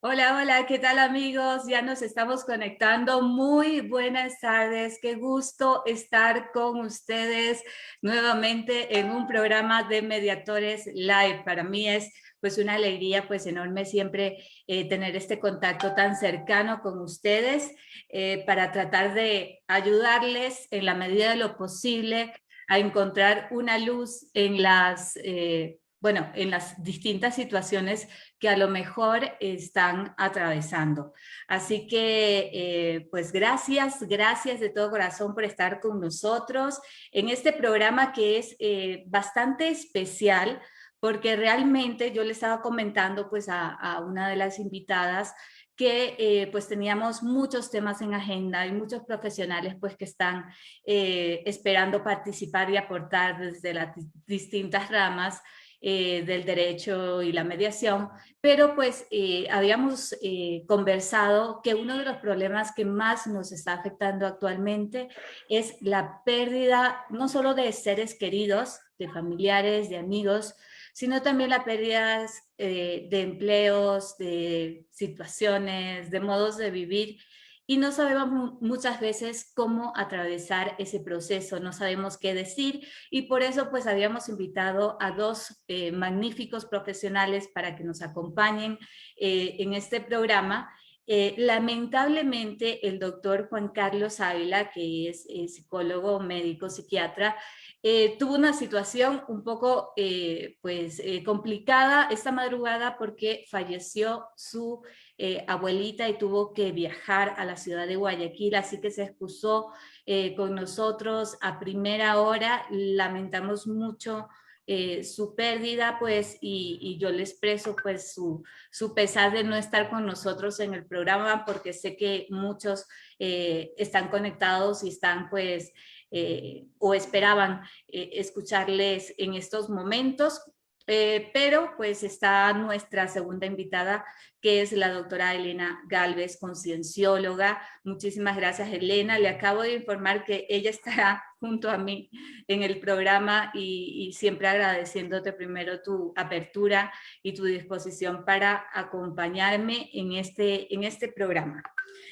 Hola, hola, ¿qué tal amigos? Ya nos estamos conectando. Muy buenas tardes, qué gusto estar con ustedes nuevamente en un programa de Mediatores Live. Para mí es pues una alegría pues enorme siempre tener este contacto tan cercano con ustedes para tratar de ayudarles en la medida de lo posible a encontrar una luz en en las distintas situaciones que a lo mejor están atravesando. Así que, pues gracias de todo corazón por estar con nosotros en este programa que es bastante especial porque realmente yo le estaba comentando pues a una de las invitadas que pues teníamos muchos temas en agenda y muchos profesionales pues que están esperando participar y aportar desde las distintas ramas del derecho y la mediación, pero pues habíamos conversado que uno de los problemas que más nos está afectando actualmente es la pérdida no solo de seres queridos, de familiares, de amigos, sino también la pérdida de empleos, de situaciones, de modos de vivir y no sabemos muchas veces cómo atravesar ese proceso, no sabemos qué decir y por eso pues habíamos invitado a dos magníficos profesionales para que nos acompañen en este programa. Lamentablemente el doctor Juan Carlos Ávila, que es psicólogo, médico, psiquiatra, tuvo una situación un poco complicada esta madrugada porque falleció su abuelita y tuvo que viajar a la ciudad de Guayaquil, así que se excusó con nosotros a primera hora. Lamentamos mucho su pérdida, pues, y yo le expreso pues su pesar de no estar con nosotros en el programa, porque sé que muchos están conectados y están pues, o esperaban escucharles en estos momentos. Pero pues está nuestra segunda invitada, que es la doctora Elena Galvez, conciencióloga. Muchísimas gracias, Elena. Le acabo de informar que ella estará junto a mí en el programa y siempre agradeciéndote primero tu apertura y tu disposición para acompañarme en este programa.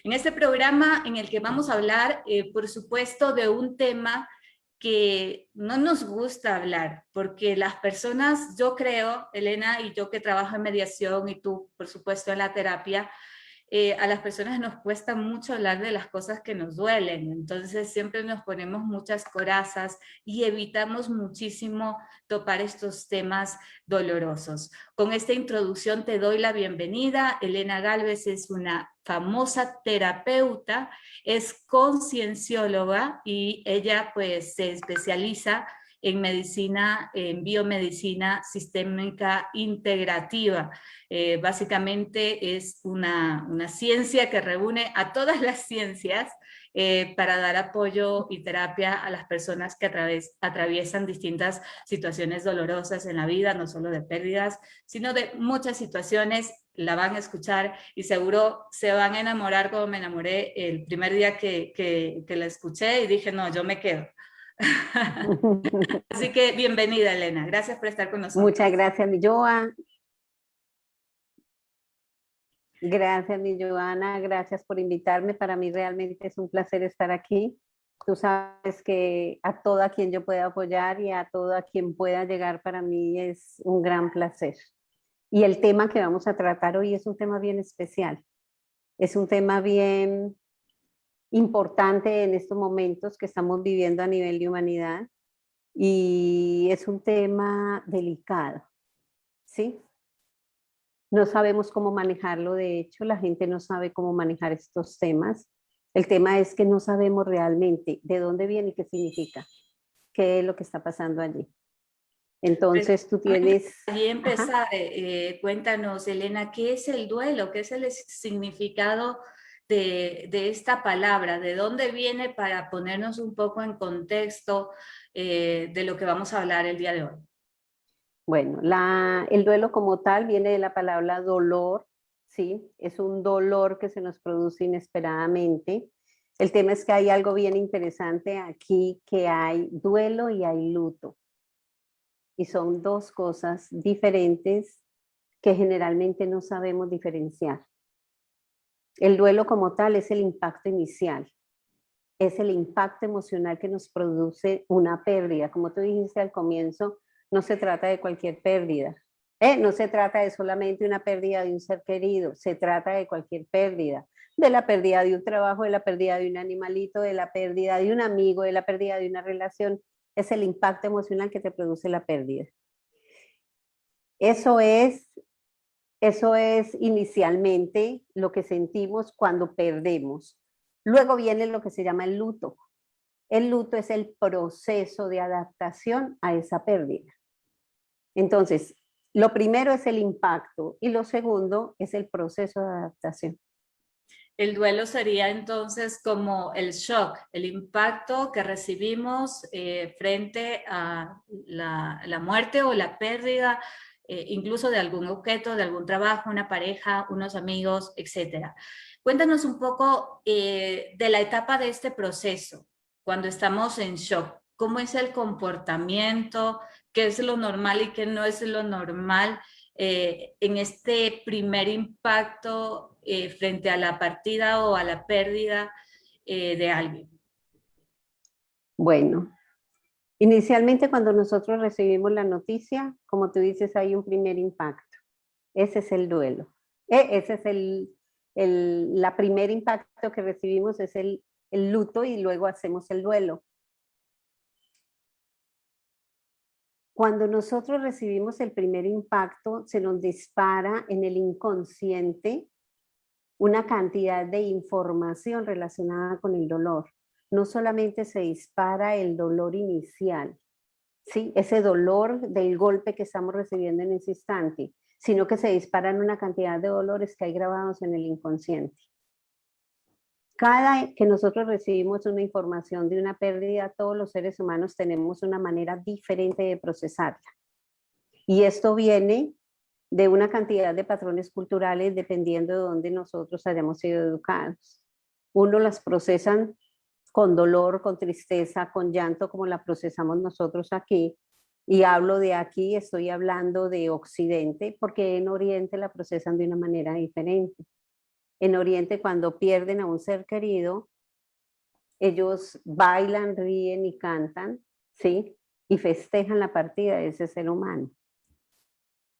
En este programa en el que vamos a hablar, por supuesto, de un tema que no nos gusta hablar, porque las personas, yo creo, Elena, y yo que trabajo en mediación y tú, por supuesto, en la terapia, a las personas nos cuesta mucho hablar de las cosas que nos duelen, entonces siempre nos ponemos muchas corazas y evitamos muchísimo topar estos temas dolorosos. Con esta introducción te doy la bienvenida. Elena Galvez es una famosa terapeuta, es conciencióloga y ella pues se especializa en medicina, en biomedicina sistémica integrativa. Básicamente es una ciencia que reúne a todas las ciencias para dar apoyo y terapia a las personas que atraviesan distintas situaciones dolorosas en la vida, no solo de pérdidas, sino de muchas situaciones. La van a escuchar y seguro se van a enamorar como me enamoré el primer día que la escuché y dije, no, yo me quedo. Así que bienvenida, Elena. Gracias por estar con nosotros. Muchas gracias, mi Joa. Gracias, mi Joana. Gracias por invitarme. Para mí realmente es un placer estar aquí. Tú sabes que a toda quien yo pueda apoyar y a toda quien pueda llegar para mí es un gran placer. Y el tema que vamos a tratar hoy es un tema bien especial. Es un tema bien importante en estos momentos que estamos viviendo a nivel de humanidad y es un tema delicado, ¿sí? No sabemos cómo manejarlo, de hecho, la gente no sabe cómo manejar estos temas. El tema es que no sabemos realmente de dónde viene y qué significa, qué es lo que está pasando allí. Entonces tú tienes... Allí empezar, Ajá. cuéntanos, Elena, ¿qué es el duelo? ¿Qué es el significado de esta palabra? ¿De dónde viene para ponernos un poco en contexto de lo que vamos a hablar el día de hoy? Bueno, el duelo como tal viene de la palabra dolor, ¿sí? Es un dolor que se nos produce inesperadamente. El tema es que hay algo bien interesante aquí, que hay duelo y hay luto. Y son dos cosas diferentes que generalmente no sabemos diferenciar. El duelo como tal es el impacto inicial, es el impacto emocional que nos produce una pérdida. Como tú dijiste al comienzo, no se trata de cualquier pérdida. No se trata de solamente una pérdida de un ser querido, se trata de cualquier pérdida, de la pérdida de un trabajo, de la pérdida de un animalito, de la pérdida de un amigo, de la pérdida de una relación. Es el impacto emocional que te produce la pérdida. Eso es inicialmente lo que sentimos cuando perdemos. Luego viene lo que se llama el luto. El luto es el proceso de adaptación a esa pérdida. Entonces, lo primero es el impacto y lo segundo es el proceso de adaptación. El duelo sería entonces como el shock, el impacto que recibimos frente a la muerte o la pérdida, incluso de algún objeto, de algún trabajo, una pareja, unos amigos, etc. Cuéntanos un poco de la etapa de este proceso, cuando estamos en shock. ¿Cómo es el comportamiento? ¿Qué es lo normal y qué no es lo normal? En este primer impacto frente a la partida o a la pérdida de alguien? Bueno, inicialmente cuando nosotros recibimos la noticia, como tú dices, hay un primer impacto. Ese es el duelo. Ese es la primer impacto que recibimos, es el luto y luego hacemos el duelo. Cuando nosotros recibimos el primer impacto, se nos dispara en el inconsciente una cantidad de información relacionada con el dolor. No solamente se dispara el dolor inicial, ¿sí? Ese dolor del golpe que estamos recibiendo en ese instante, sino que se disparan una cantidad de dolores que hay grabados en el inconsciente. Cada que nosotros recibimos una información de una pérdida, todos los seres humanos tenemos una manera diferente de procesarla. Y esto viene de una cantidad de patrones culturales dependiendo de dónde nosotros hayamos sido educados. Uno las procesan con dolor, con tristeza, con llanto, como la procesamos nosotros aquí. Y hablo de aquí, estoy hablando de Occidente, porque en Oriente la procesan de una manera diferente. En Oriente, cuando pierden a un ser querido, ellos bailan, ríen y cantan, ¿sí? Y festejan la partida de ese ser humano.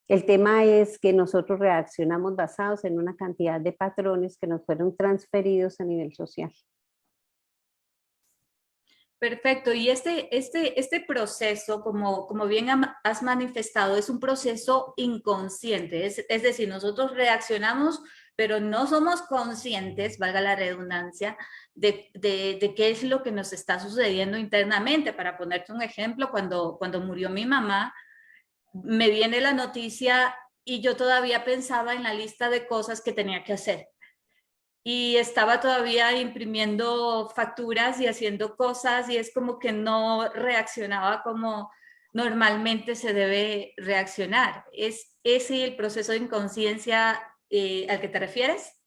El tema es que nosotros reaccionamos basados en una cantidad de patrones que nos fueron transferidos a nivel social. Perfecto. Y este proceso, como bien has manifestado, es un proceso inconsciente. Es decir, nosotros reaccionamos, pero no somos conscientes, valga la redundancia, de qué es lo que nos está sucediendo internamente. Para ponerte un ejemplo, cuando murió mi mamá, me viene la noticia y yo todavía pensaba en la lista de cosas que tenía que hacer. Y estaba todavía imprimiendo facturas y haciendo cosas y es como que no reaccionaba como normalmente se debe reaccionar. ¿Es ese el proceso de inconsciencia al que te refieres?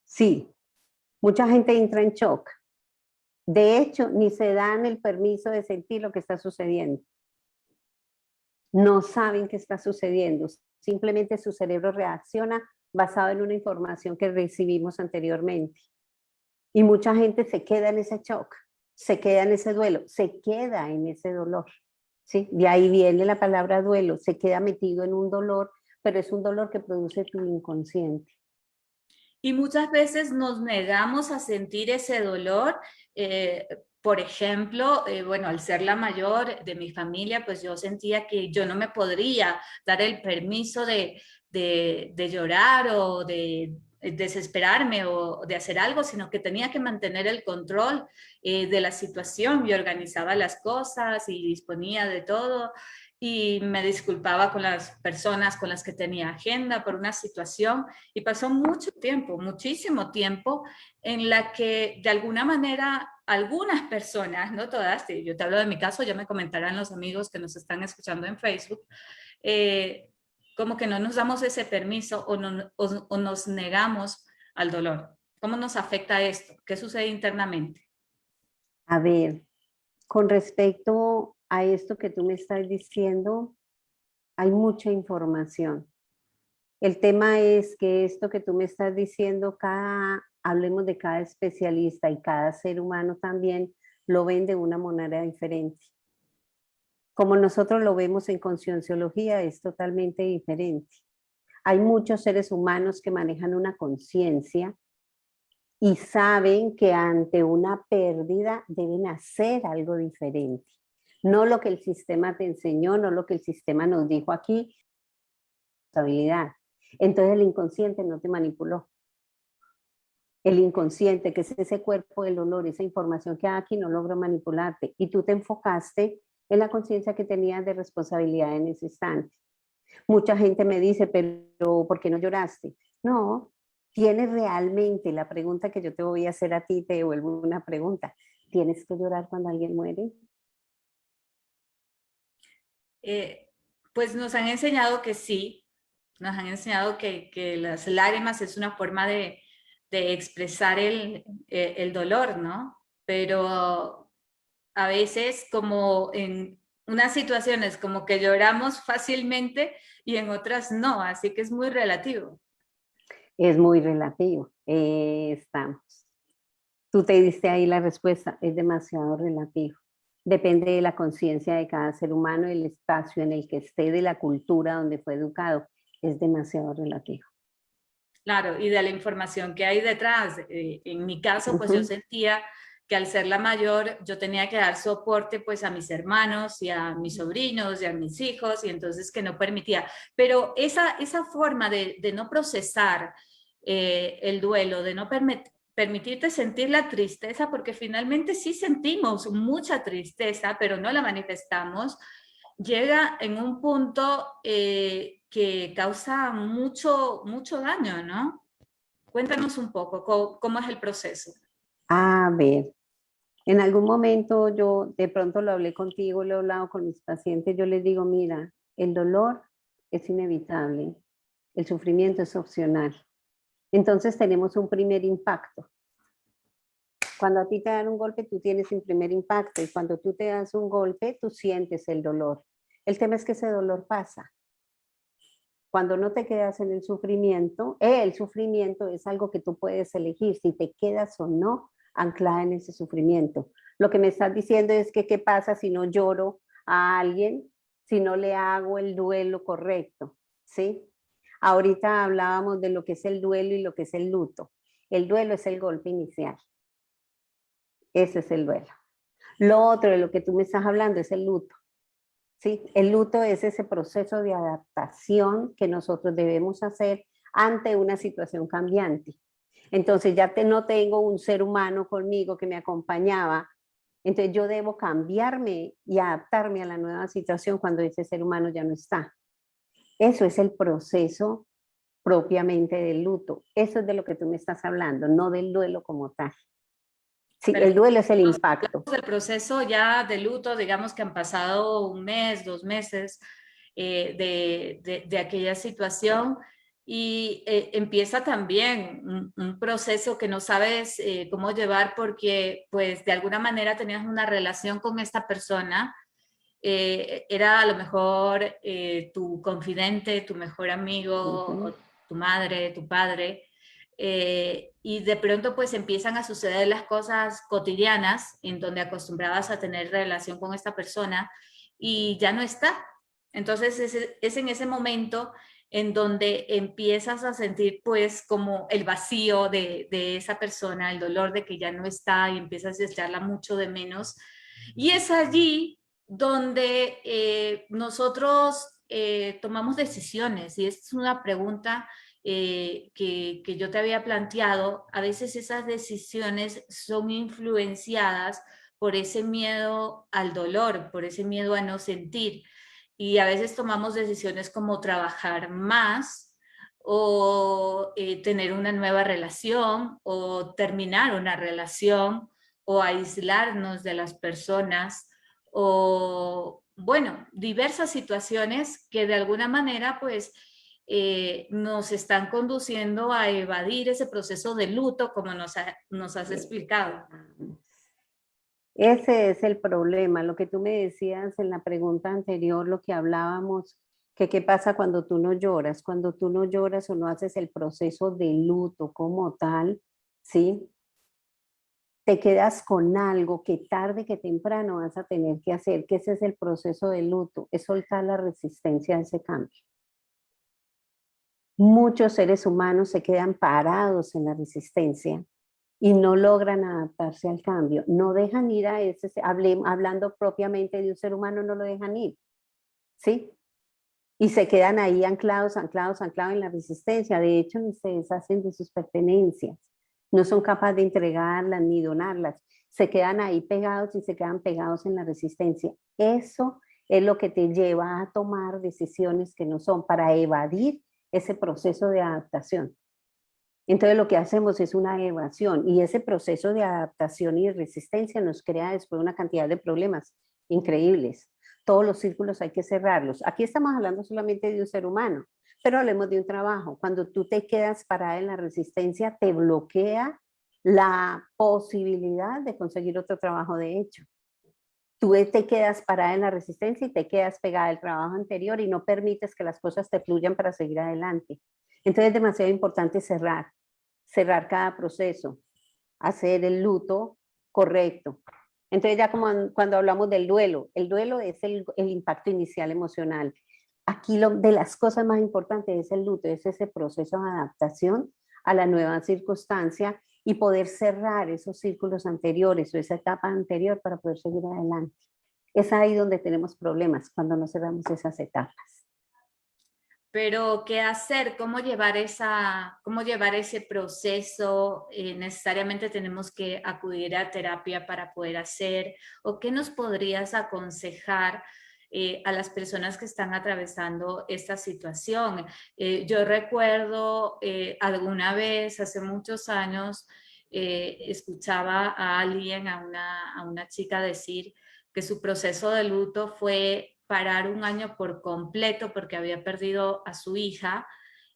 Sí, mucha gente entra en shock. De hecho, ni se dan el permiso de sentir lo que está sucediendo. No saben qué está sucediendo. Simplemente su cerebro reacciona basado en una información que recibimos anteriormente. Y mucha gente se queda en ese shock, se queda en ese duelo, se queda en ese dolor. ¿Sí? De ahí viene la palabra duelo, se queda metido en un dolor, pero es un dolor que produce tu inconsciente. Y muchas veces nos negamos a sentir ese dolor. Por ejemplo, bueno, al ser la mayor de mi familia, pues yo sentía que yo no me podría dar el permiso de llorar o de desesperarme o de hacer algo, sino que tenía que mantener el control de la situación y organizaba las cosas y disponía de todo y me disculpaba con las personas con las que tenía agenda por una situación y pasó mucho tiempo, muchísimo tiempo en la que de alguna manera algunas personas, no todas, yo te hablo de mi caso, ya me comentarán los amigos que nos están escuchando en Facebook, como que no nos damos ese permiso o nos negamos al dolor. ¿Cómo nos afecta esto? ¿Qué sucede internamente? A ver, con respecto a esto que tú me estás diciendo, hay mucha información. El tema es que esto que tú me estás diciendo, hablemos de cada especialista y cada ser humano también lo ven de una manera diferente. Como nosotros lo vemos en concienciología, es totalmente diferente. Hay muchos seres humanos que manejan una conciencia y saben que ante una pérdida deben hacer algo diferente. No lo que el sistema te enseñó, no lo que el sistema nos dijo aquí, responsabilidad. Entonces el inconsciente no te manipuló. El inconsciente, que es ese cuerpo del olor, esa información que hay aquí, no logró manipularte. Y tú te enfocaste en la conciencia que tenías de responsabilidad en ese instante. Mucha gente me dice, pero ¿por qué no lloraste? No, tienes realmente, la pregunta que yo te voy a hacer a ti, te devuelvo una pregunta. ¿Tienes que llorar cuando alguien muere? Pues nos han enseñado que sí, nos han enseñado que las lágrimas es una forma de expresar el dolor, ¿no? Pero a veces como en unas situaciones como que lloramos fácilmente y en otras no, así que es muy relativo. Es muy relativo. Estamos. Tú te diste ahí la respuesta, es demasiado relativo. Depende de la conciencia de cada ser humano, el espacio en el que esté, de la cultura donde fue educado. Es demasiado relativo. Claro, y de la información que hay detrás. En mi caso, pues yo Ujú. sentía que al ser la mayor, yo tenía que dar soporte pues a mis hermanos y a mis sobrinos y a mis hijos, y entonces que no permitía. Pero esa forma de no procesar el duelo, de no permitirte sentir la tristeza, porque finalmente sí sentimos mucha tristeza, pero no la manifestamos, llega en un punto que causa mucho daño, ¿no? Cuéntanos un poco cómo es el proceso. A ver, en algún momento yo de pronto lo hablé contigo, lo he hablado con mis pacientes, yo les digo, mira, el dolor es inevitable, el sufrimiento es opcional. Entonces tenemos un primer impacto. Cuando a ti te dan un golpe, tú tienes un primer impacto y cuando tú te das un golpe, tú sientes el dolor. El tema es que ese dolor pasa. Cuando no te quedas en el sufrimiento es algo que tú puedes elegir, si te quedas o no anclada en ese sufrimiento. Lo que me estás diciendo es que qué pasa si no lloro a alguien, si no le hago el duelo correcto, ¿sí? Ahorita hablábamos de lo que es el duelo y lo que es el luto. El duelo es el golpe inicial. Ese es el duelo. Lo otro de lo que tú me estás hablando es el luto. ¿Sí? El luto es ese proceso de adaptación que nosotros debemos hacer ante una situación cambiante. Entonces ya no tengo un ser humano conmigo que me acompañaba, entonces yo debo cambiarme y adaptarme a la nueva situación cuando ese ser humano ya no está. Eso es el proceso propiamente del luto. Eso es de lo que tú me estás hablando, no del duelo como tal. Sí, el Perfecto. duelo es el Nos impacto. hablamos del proceso ya de luto, digamos que han pasado un mes, 2 meses de aquella situación y empieza también un proceso que no sabes cómo llevar porque pues de alguna manera tenías una relación con esta persona, era a lo mejor tu confidente, tu mejor amigo, Ujú. o tu madre, tu padre, y de pronto pues empiezan a suceder las cosas cotidianas en donde acostumbrabas a tener relación con esta persona y ya no está. Entonces es en ese momento en donde empiezas a sentir pues como el vacío de esa persona, el dolor de que ya no está y empiezas a echarla mucho de menos. Y es allí donde nosotros tomamos decisiones y es una pregunta que yo te había planteado. A veces esas decisiones son influenciadas por ese miedo al dolor, por ese miedo a no sentir. Y a veces tomamos decisiones como trabajar más o tener una nueva relación o terminar una relación o aislarnos de las personas o, bueno, diversas situaciones que de alguna manera pues nos están conduciendo a evadir ese proceso de luto como nos has explicado. Ese es el problema, lo que tú me decías en la pregunta anterior, lo que hablábamos, que qué pasa cuando tú no lloras. Cuando tú no lloras o no haces el proceso de luto como tal, ¿sí? Te quedas con algo que tarde que temprano vas a tener que hacer, que ese es el proceso de luto, es soltar la resistencia a ese cambio. Muchos seres humanos se quedan parados en la resistencia y no logran adaptarse al cambio, no dejan ir a ese, hablando propiamente de un ser humano, no lo dejan ir, ¿sí? Y se quedan ahí anclados, anclados, anclados en la resistencia. De hecho, ni se deshacen de sus pertenencias. No son capaces de entregarlas ni donarlas. Se quedan ahí pegados y se quedan pegados en la resistencia. Eso es lo que te lleva a tomar decisiones que no son para evadir ese proceso de adaptación. Entonces lo que hacemos es una evasión y ese proceso de adaptación y de resistencia nos crea después una cantidad de problemas increíbles. Todos los círculos hay que cerrarlos. Aquí estamos hablando solamente de un ser humano, pero hablemos de un trabajo. Cuando tú te quedas parada en la resistencia, te bloquea la posibilidad de conseguir otro trabajo de hecho. Tú te quedas parada en la resistencia y te quedas pegada al trabajo anterior y no permites que las cosas te fluyan para seguir adelante. Entonces es demasiado importante cerrar cada proceso, hacer el luto correcto. Entonces ya como cuando hablamos del duelo, el duelo es el impacto inicial emocional. Aquí de las cosas más importantes es el luto, es ese proceso de adaptación a la nueva circunstancia y poder cerrar esos círculos anteriores o esa etapa anterior para poder seguir adelante. Es ahí donde tenemos problemas, cuando no cerramos esas etapas. Pero, ¿qué hacer? ¿Cómo llevar ese proceso? ¿Necesariamente tenemos que acudir a terapia para poder hacer? ¿O qué nos podrías aconsejar a las personas que están atravesando esta situación? Yo recuerdo alguna vez, hace muchos años, escuchaba a alguien, a una chica decir que su proceso de luto fue parar un año por completo porque había perdido a su hija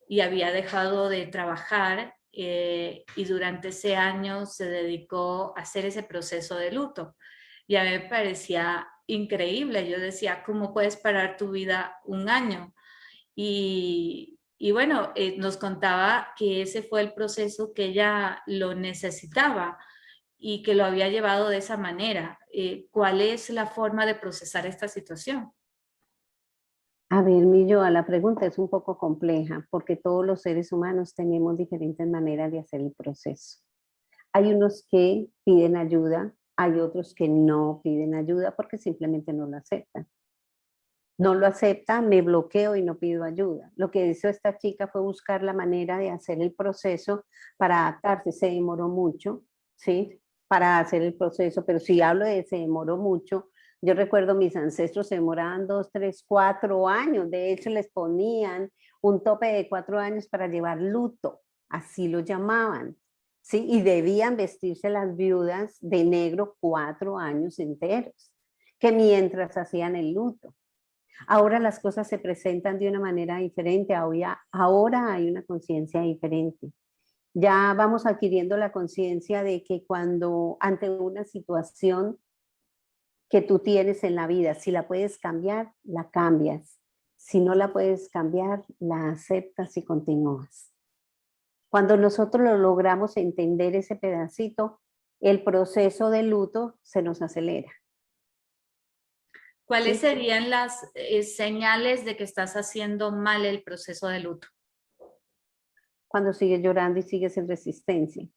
y había dejado de trabajar y durante ese año se dedicó a hacer ese proceso de luto. Y a mí me parecía increíble. Yo decía, ¿cómo puedes parar tu vida un año? Y bueno, nos contaba que ese fue el proceso que ella lo necesitaba y que lo había llevado de esa manera. ¿Cuál es la forma de procesar esta situación? A ver, Milloa, la pregunta es un poco compleja porque todos los seres humanos tenemos diferentes maneras de hacer el proceso. Hay unos que piden ayuda, hay otros que no piden ayuda porque simplemente no lo aceptan. No lo acepta, me bloqueo y no pido ayuda. Lo que hizo esta chica fue buscar la manera de hacer el proceso para adaptarse. Se demoró mucho, ¿sí? Para hacer el proceso, pero si hablo de se demoró mucho, yo recuerdo mis ancestros se demoraban 2, 3, 4 años. De hecho, les ponían un tope de 4 años para llevar luto, así lo llamaban, ¿sí? Y debían vestirse las viudas de negro 4 años enteros, que mientras hacían el luto. Ahora las cosas se presentan de una manera diferente, ahora hay una conciencia diferente. Ya vamos adquiriendo la conciencia de que cuando ante una situación que tú tienes en la vida, si la puedes cambiar, la cambias. Si no la puedes cambiar, la aceptas y continúas. Cuando nosotros lo logramos entender ese pedacito, el proceso de luto se nos acelera. ¿Cuáles ¿Sí? serían las señales de que estás haciendo mal el proceso de luto? Cuando sigues llorando y sigues en resistencia.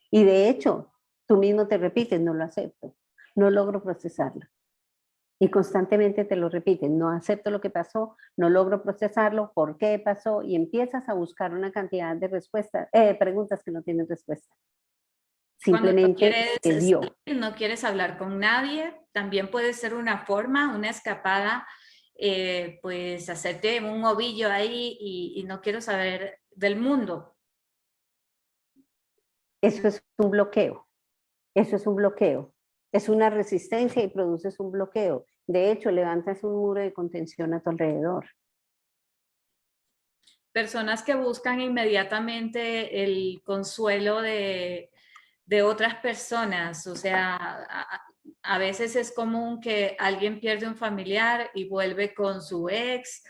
Y de hecho, tú mismo te repites, no lo acepto, no logro procesarlo. Y constantemente te lo repites, no acepto lo que pasó, no logro procesarlo, ¿por qué pasó? Y empiezas a buscar una cantidad de respuestas, preguntas que no tienen respuesta. Cuando no Simplemente quieres se dio. salir, no quieres hablar con nadie, también puede ser una forma, una escapada, pues hacerte un ovillo ahí y no quiero saber del mundo. Eso es un bloqueo. Eso es un bloqueo. Es una resistencia y produces un bloqueo. De hecho, levantas un muro de contención a tu alrededor. Personas que buscan inmediatamente el consuelo de otras personas, o sea, a veces es común que alguien pierde un familiar y vuelve con su ex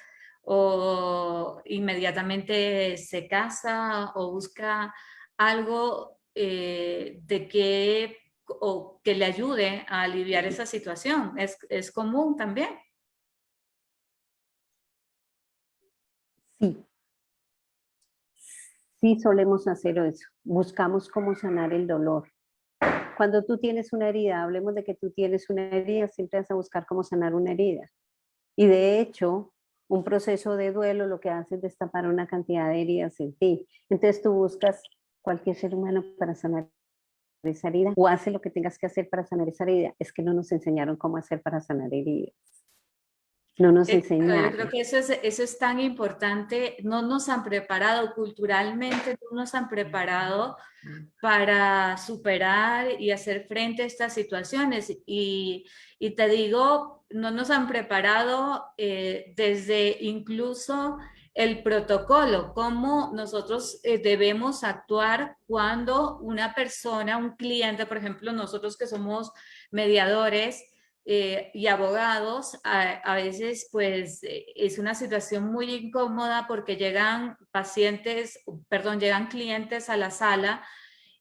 o inmediatamente se casa o busca algo o que le ayude a aliviar esa situación. Es común también. Sí, sí solemos hacer eso. Buscamos cómo sanar el dolor. Cuando tú tienes una herida, hablemos de que tú tienes una herida, siempre vas a buscar cómo sanar una herida. Y de hecho, un proceso de duelo lo que hace es destapar una cantidad de heridas en ti. Entonces tú buscas cualquier ser humano para sanar esa herida o hace lo que tengas que hacer para sanar esa herida. Es que no nos enseñaron cómo hacer para sanar heridas. No nos Exacto, yo creo enseñaron. que eso es tan importante. No nos han preparado culturalmente, no nos han preparado para superar y hacer frente a estas situaciones. Y te digo, no nos han preparado desde incluso el protocolo, cómo nosotros debemos actuar cuando una persona, un cliente, por ejemplo, nosotros que somos mediadores, y abogados, a veces pues es una situación muy incómoda porque llegan pacientes, perdón, llegan clientes a la sala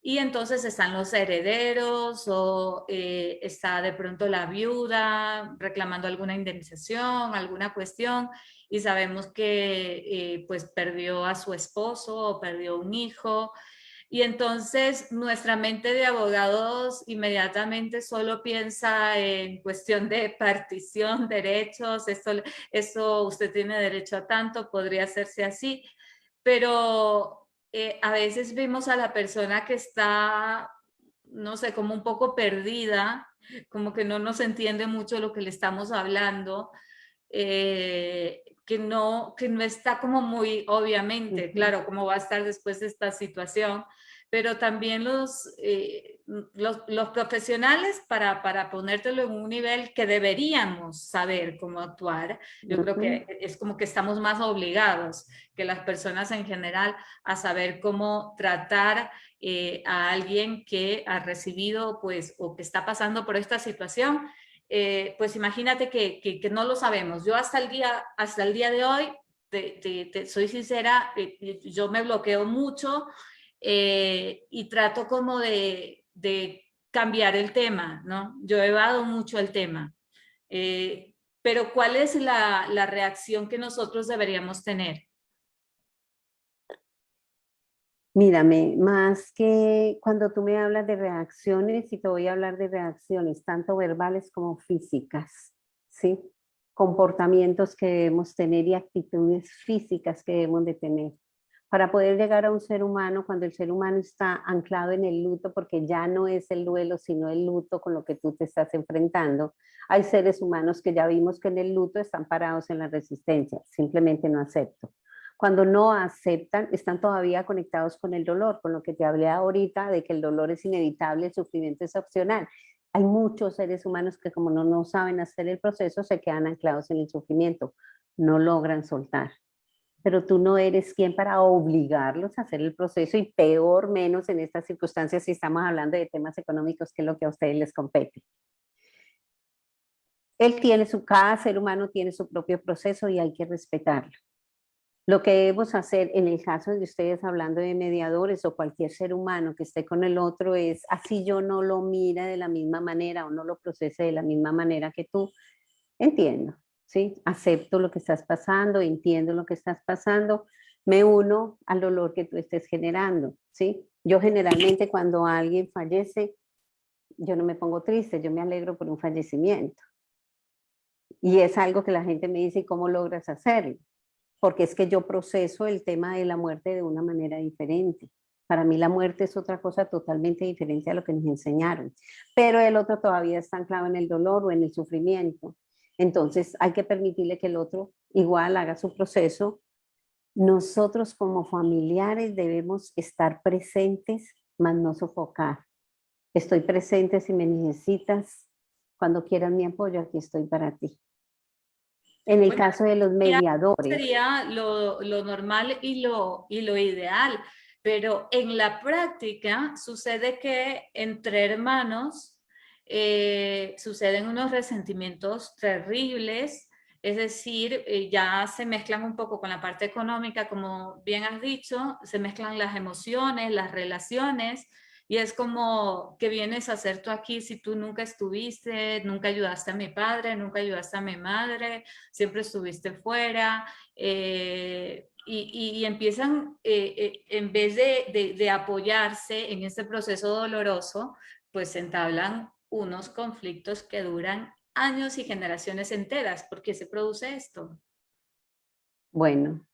y entonces están los herederos o está de pronto la viuda reclamando alguna indemnización, alguna cuestión y sabemos que pues perdió a su esposo o perdió un hijo. Y entonces nuestra mente de abogados inmediatamente solo piensa en cuestión de partición, derechos, esto usted tiene derecho a tanto, podría hacerse así, pero a veces vemos a la persona que está, no sé, como un poco perdida, como que no nos entiende mucho lo que le estamos hablando, que no está como muy, obviamente, claro, cómo va a estar después de esta situación, pero también los profesionales para ponértelo en un nivel que deberíamos saber cómo actuar. Yo creo que es como que estamos más obligados que las personas en general a saber cómo tratar a alguien que ha recibido pues o que está pasando por esta situación. Pues imagínate que no lo sabemos. Yo hasta el día de hoy, soy sincera, yo me bloqueo mucho y trato como de cambiar el tema, ¿no? Yo he evado mucho el tema. Pero ¿cuál es la reacción que nosotros deberíamos tener? Mírame, más que cuando tú me hablas de reacciones, y te voy a hablar de reacciones, tanto verbales como físicas, ¿sí? Comportamientos que debemos tener y actitudes físicas que debemos de tener para poder llegar a un ser humano cuando el ser humano está anclado en el luto, porque ya no es el duelo, sino el luto con lo que tú te estás enfrentando. Hay seres humanos que ya vimos que en el luto están parados en la resistencia, simplemente no acepto. Cuando no aceptan, están todavía conectados con el dolor, con lo que te hablé ahorita de que el dolor es inevitable, el sufrimiento es opcional. Hay muchos seres humanos que como no saben hacer el proceso, se quedan anclados en el sufrimiento, no logran soltar. Pero tú no eres quien para obligarlos a hacer el proceso y peor menos en estas circunstancias si estamos hablando de temas económicos, que es lo que a ustedes les compete. Cada ser humano tiene su propio proceso y hay que respetarlo. Lo que debemos hacer en el caso de ustedes hablando de mediadores o cualquier ser humano que esté con el otro es, así yo no lo mire de la misma manera o no lo procese de la misma manera que tú, entiendo, ¿sí? Acepto lo que estás pasando, entiendo lo que estás pasando, me uno al dolor que tú estés generando, ¿sí? Yo generalmente cuando alguien fallece, yo no me pongo triste, yo me alegro por un fallecimiento. Y es algo que la gente me dice, ¿y cómo logras hacerlo? Porque es que yo proceso el tema de la muerte de una manera diferente. Para mí la muerte es otra cosa totalmente diferente a lo que nos enseñaron, pero el otro todavía está anclado en el dolor o en el sufrimiento. Entonces hay que permitirle que el otro igual haga su proceso. Nosotros como familiares debemos estar presentes, mas no sofocar. Estoy presente si me necesitas. Cuando quieras mi apoyo, aquí estoy para ti. En el Bueno, caso de los mediadores, sería lo normal y lo ideal, pero en la práctica sucede que entre hermanos suceden unos resentimientos terribles, Es decir, ya se mezclan un poco con la parte económica, como bien has dicho, se mezclan las emociones, las relaciones, y es como, ¿qué vienes a hacer tú aquí si tú nunca estuviste, nunca ayudaste a mi padre, nunca ayudaste a mi madre, siempre estuviste fuera? Y empiezan, en vez de apoyarse en este proceso doloroso, pues entablan unos conflictos que duran años y generaciones enteras. ¿Por qué se produce esto? Bueno,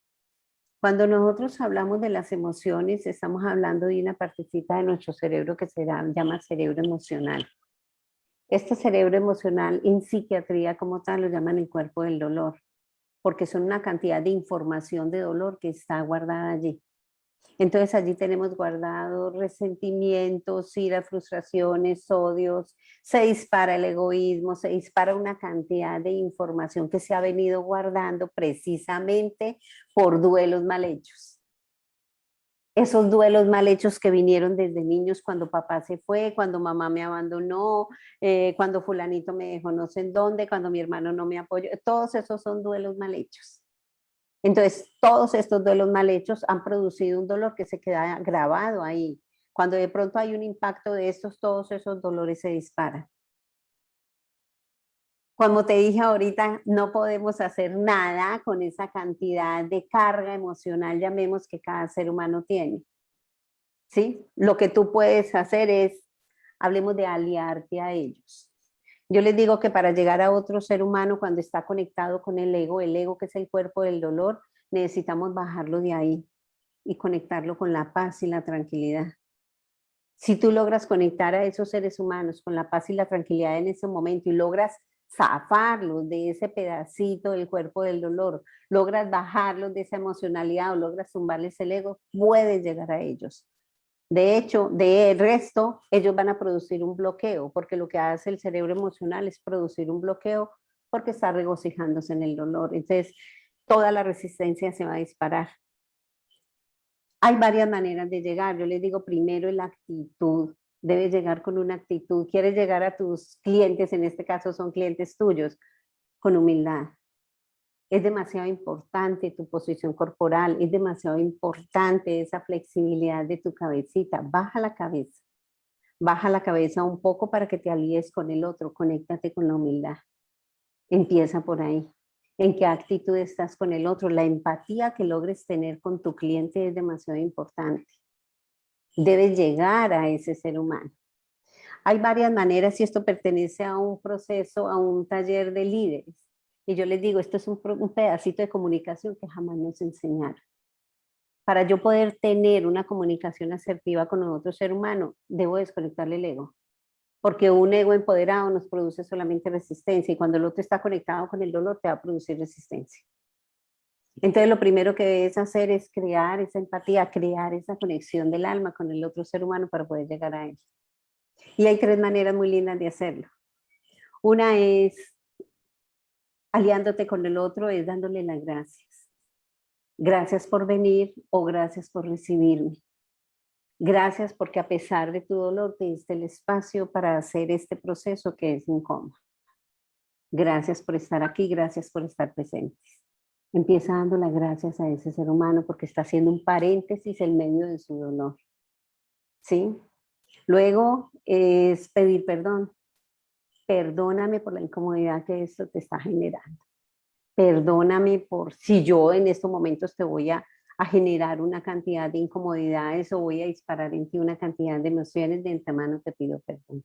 cuando nosotros hablamos de las emociones, estamos hablando de una partecita de nuestro cerebro que llama cerebro emocional. Este cerebro emocional en psiquiatría como tal lo llaman el cuerpo del dolor, porque son una cantidad de información de dolor que está guardada allí. Entonces allí tenemos guardados resentimientos, ira, frustraciones, odios, se dispara el egoísmo, se dispara una cantidad de información que se ha venido guardando precisamente por duelos mal hechos. Esos duelos mal hechos que vinieron desde niños cuando papá se fue, cuando mamá me abandonó, cuando fulanito me dejó no sé en dónde, cuando mi hermano no me apoyó, todos esos son duelos mal hechos. Entonces, todos estos duelos mal hechos han producido un dolor que se queda grabado ahí. Cuando de pronto hay un impacto de estos, todos esos dolores se disparan. Como te dije ahorita, no podemos hacer nada con esa cantidad de carga emocional, llamemos, que cada ser humano tiene. ¿Sí? Lo que tú puedes hacer es, hablemos de aliarte a ellos. Yo les digo que para llegar a otro ser humano cuando está conectado con el ego que es el cuerpo del dolor, necesitamos bajarlo de ahí y conectarlo con la paz y la tranquilidad. Si tú logras conectar a esos seres humanos con la paz y la tranquilidad en ese momento y logras zafarlos de ese pedacito del cuerpo del dolor, logras bajarlos de esa emocionalidad o logras tumbarles el ego, puedes llegar a ellos. De hecho, de resto, ellos van a producir un bloqueo, porque lo que hace el cerebro emocional es producir un bloqueo porque está regocijándose en el dolor. Entonces, toda la resistencia se va a disparar. Hay varias maneras de llegar. Yo les digo, primero la actitud. Debes llegar con una actitud. Quieres llegar a tus clientes, en este caso son clientes tuyos, con humildad. Es demasiado importante tu posición corporal, es demasiado importante esa flexibilidad de tu cabecita. Baja la cabeza un poco para que te alíes con el otro, conéctate con la humildad. Empieza por ahí. ¿En qué actitud estás con el otro? La empatía que logres tener con tu cliente es demasiado importante. Debes llegar a ese ser humano. Hay varias maneras y esto pertenece a un proceso, a un taller de líderes. Y yo les digo, esto es un pedacito de comunicación que jamás nos enseñaron. Para yo poder tener una comunicación asertiva con otro ser humano, debo desconectarle el ego. Porque un ego empoderado nos produce solamente resistencia y cuando el otro está conectado con el dolor te va a producir resistencia. Entonces lo primero que debes hacer es crear esa empatía, crear esa conexión del alma con el otro ser humano para poder llegar a él. Y hay 3 maneras muy lindas de hacerlo. Una es aliándote con el otro, es dándole las gracias. Gracias por venir o gracias por recibirme. Gracias porque a pesar de tu dolor te diste el espacio para hacer este proceso que es incómodo. Gracias por estar aquí, gracias por estar presentes. Empieza dando las gracias a ese ser humano porque está haciendo un paréntesis en medio de su dolor. ¿Sí? Luego es pedir perdón. Perdóname por la incomodidad que esto te está generando. Perdóname por si yo en estos momentos te voy a generar una cantidad de incomodidades o voy a disparar en ti una cantidad de emociones, de antemano te pido perdón.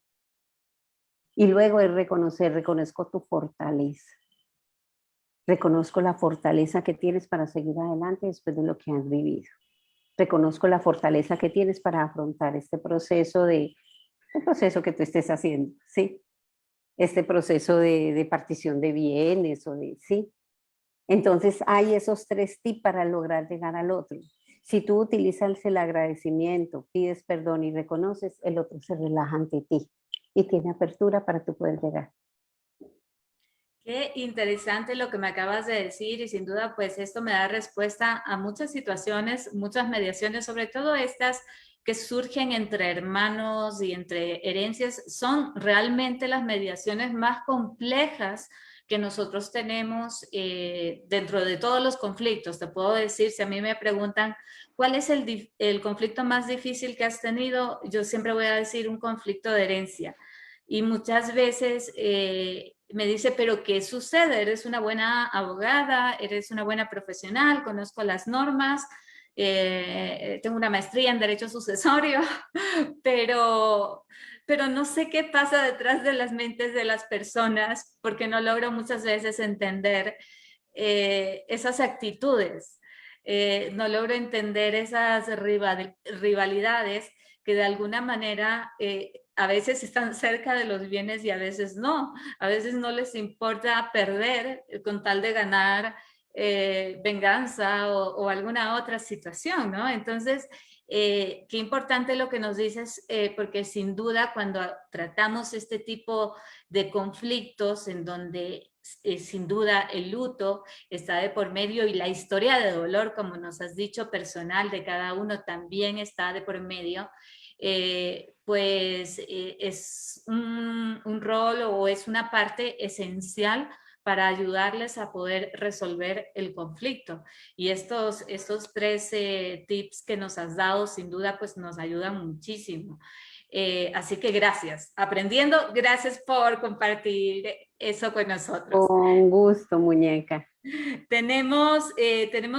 Y luego es reconozco tu fortaleza. Reconozco la fortaleza que tienes para seguir adelante después de lo que has vivido. Reconozco la fortaleza que tienes para afrontar este proceso el proceso que tú estés haciendo, ¿sí? Este proceso de partición de bienes o de, ¿sí? Entonces hay esos 3 tips para lograr llegar al otro. Si tú utilizas el agradecimiento, pides perdón y reconoces, el otro se relaja ante ti y tiene apertura para tú poder llegar. Qué interesante lo que me acabas de decir y sin duda pues esto me da respuesta a muchas situaciones, muchas mediaciones, sobre todo estas que surgen entre hermanos y entre herencias, son realmente las mediaciones más complejas que nosotros tenemos dentro de todos los conflictos. Te puedo decir, si a mí me preguntan, ¿cuál es el conflicto más difícil que has tenido? Yo siempre voy a decir un conflicto de herencia. Y muchas veces me dice, pero ¿qué sucede? Eres una buena abogada, eres una buena profesional, conozco las normas, tengo una maestría en derecho sucesorio, pero, pero no sé qué pasa detrás de las mentes de las personas porque no logro muchas veces entender esas actitudes. No logro entender esas rivalidades que de alguna manera a veces están cerca de los bienes y a veces no. A veces no les importa perder con tal de ganar venganza o alguna otra situación, ¿no? Entonces, qué importante lo que nos dices, porque sin duda cuando tratamos este tipo de conflictos en donde sin duda el luto está de por medio y la historia de dolor, como nos has dicho, personal de cada uno también está de por medio, pues es un rol o es una parte esencial para ayudarles a poder resolver el conflicto. Y estos tres tips que nos has dado, sin duda, pues nos ayudan muchísimo. Así que gracias. Aprendiendo, gracias por compartir eso con nosotros. Con gusto, muñeca. Tenemos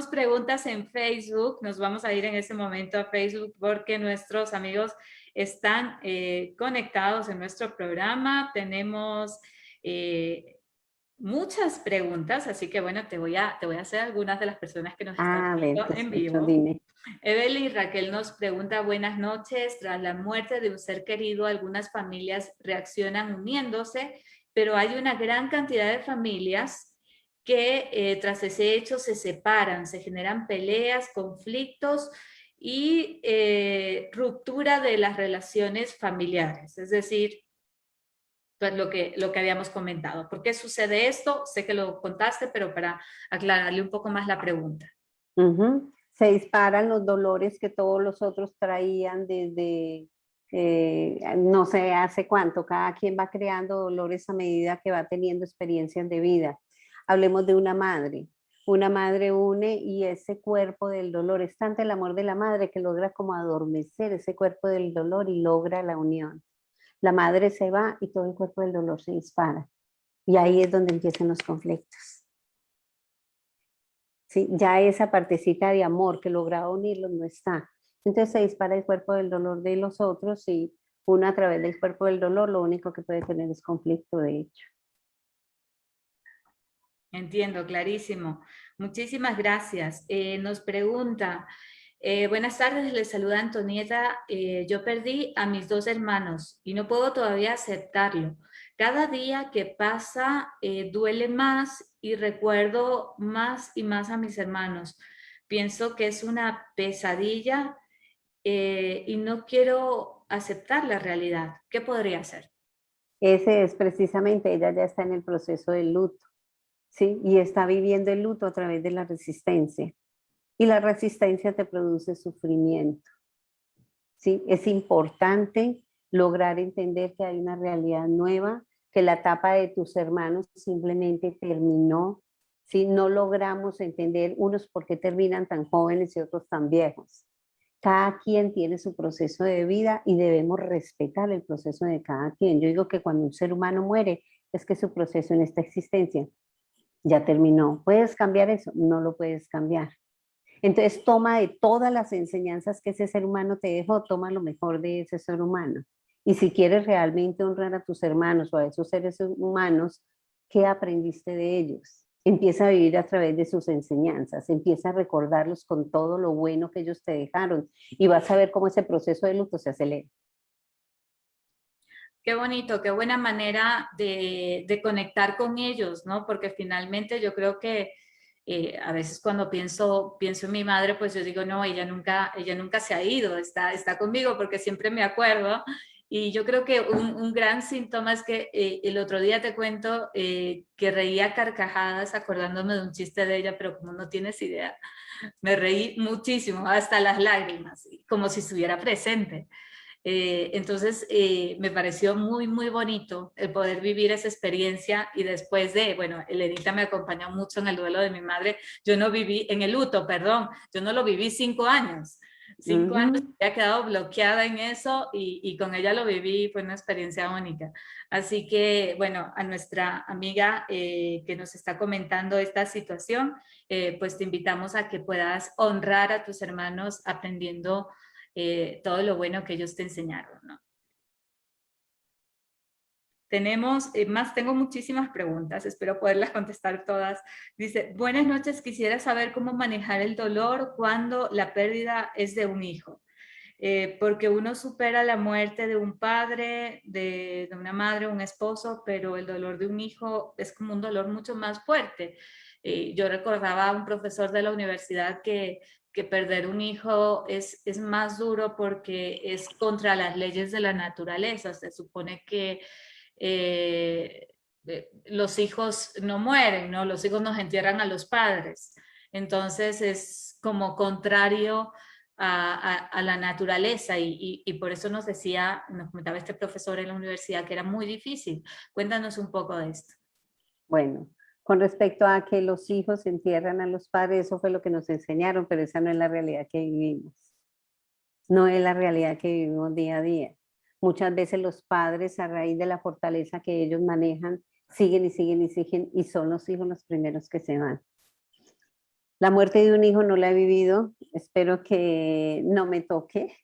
preguntas en Facebook. Nos vamos a ir en ese momento a Facebook porque nuestros amigos están conectados en nuestro programa. Tenemos muchas preguntas, así que bueno, te voy a hacer algunas de las personas que nos están A ver, viendo te en escucho, vivo. dime. Evelyn Raquel nos pregunta, buenas noches, tras la muerte de un ser querido, algunas familias reaccionan uniéndose, pero hay una gran cantidad de familias que tras ese hecho se separan, se generan peleas, conflictos y ruptura de las relaciones familiares, es decir, pues lo que habíamos comentado. ¿Por qué sucede esto? Sé que lo contaste, pero para aclararle un poco más la pregunta. Se disparan los dolores que todos los otros traían desde no sé hace cuánto. Cada quien va creando dolores a medida que va teniendo experiencias de vida. Hablemos de una madre. Una madre une y ese cuerpo del dolor, es tanto el amor de la madre que logra como adormecer ese cuerpo del dolor y logra la unión. La madre se va y todo el cuerpo del dolor se dispara. Y ahí es donde empiezan los conflictos. ¿Sí? Ya esa partecita de amor que lograba unirlos no está. Entonces se dispara el cuerpo del dolor de los otros y uno a través del cuerpo del dolor lo único que puede tener es conflicto de hecho. Entiendo, clarísimo. Muchísimas gracias. Nos pregunta, buenas tardes, les saluda Antonieta. Yo perdí a mis dos hermanos y no puedo todavía aceptarlo. Cada día que pasa duele más y recuerdo más y más a mis hermanos. Pienso que es una pesadilla y no quiero aceptar la realidad. ¿Qué podría hacer? Ese es precisamente, ella ya está en el proceso del luto, ¿sí? Y está viviendo el luto a través de la resistencia. Y la resistencia te produce sufrimiento, ¿sí? Es importante lograr entender que hay una realidad nueva, que la etapa de tus hermanos simplemente terminó, ¿sí? No logramos entender unos por qué terminan tan jóvenes y otros tan viejos. Cada quien tiene su proceso de vida y debemos respetar el proceso de cada quien. Yo digo que cuando un ser humano muere es que su proceso en esta existencia ya terminó. ¿Puedes cambiar eso? No lo puedes cambiar. Entonces toma de todas las enseñanzas que ese ser humano te dejó, toma lo mejor de ese ser humano. Y si quieres realmente honrar a tus hermanos o a esos seres humanos, ¿qué aprendiste de ellos? Empieza a vivir a través de sus enseñanzas, empieza a recordarlos con todo lo bueno que ellos te dejaron y vas a ver cómo ese proceso de luto se acelera. Qué bonito, qué buena manera de conectar con ellos, ¿no? Porque finalmente yo creo que a veces cuando pienso en mi madre, pues yo digo, no, ella nunca se ha ido, está conmigo porque siempre me acuerdo. Y yo creo que un gran síntoma es que el otro día te cuento que reía carcajadas acordándome de un chiste de ella, pero como no tienes idea, me reí muchísimo, hasta las lágrimas, como si estuviera presente. Entonces, me pareció muy, muy bonito el poder vivir esa experiencia y después de, bueno, Elenita me acompañó mucho en el duelo de mi madre. Yo no viví, en el luto, perdón, yo no lo viví 5 años. 5 años había quedado bloqueada en eso y con ella lo viví, fue una experiencia única. Así que, bueno, a nuestra amiga que nos está comentando esta situación, pues te invitamos a que puedas honrar a tus hermanos aprendiendo todo lo bueno que ellos te enseñaron, ¿no? Tenemos más, tengo muchísimas preguntas, espero poderlas contestar todas. Dice, buenas noches, quisiera saber cómo manejar el dolor cuando la pérdida es de un hijo. Porque uno supera la muerte de un padre, de una madre, un esposo, pero el dolor de un hijo es como un dolor mucho más fuerte. Yo recordaba a un profesor de la universidad que perder un hijo es más duro porque es contra las leyes de la naturaleza. Se supone que los hijos no mueren, ¿no? Los hijos nos entierran a los padres. Entonces es como contrario a la naturaleza y por eso nos decía, nos comentaba este profesor en la universidad que era muy difícil. Cuéntanos un poco de esto. Bueno, con respecto a que los hijos entierran a los padres, eso fue lo que nos enseñaron, pero esa no es la realidad que vivimos. No es la realidad que vivimos día a día. Muchas veces los padres, a raíz de la fortaleza que ellos manejan, siguen y siguen y siguen, y son los hijos los primeros que se van. La muerte de un hijo no la he vivido, espero que no me toque,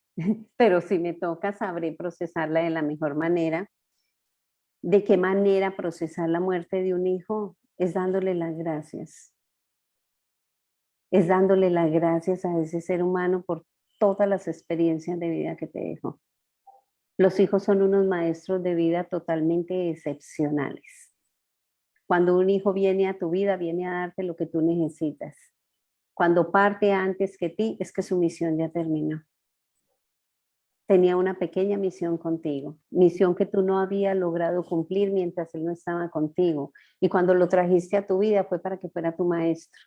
pero si me toca sabré procesarla de la mejor manera. ¿De qué manera procesar la muerte de un hijo? Es dándole las gracias. Es dándole las gracias a ese ser humano por todas las experiencias de vida que te dejó. Los hijos son unos maestros de vida totalmente excepcionales. Cuando un hijo viene a tu vida, viene a darte lo que tú necesitas. Cuando parte antes que ti, es que su misión ya terminó. Tenía una pequeña misión contigo, misión que tú no habías logrado cumplir mientras él no estaba contigo. Y cuando lo trajiste a tu vida fue para que fuera tu maestro.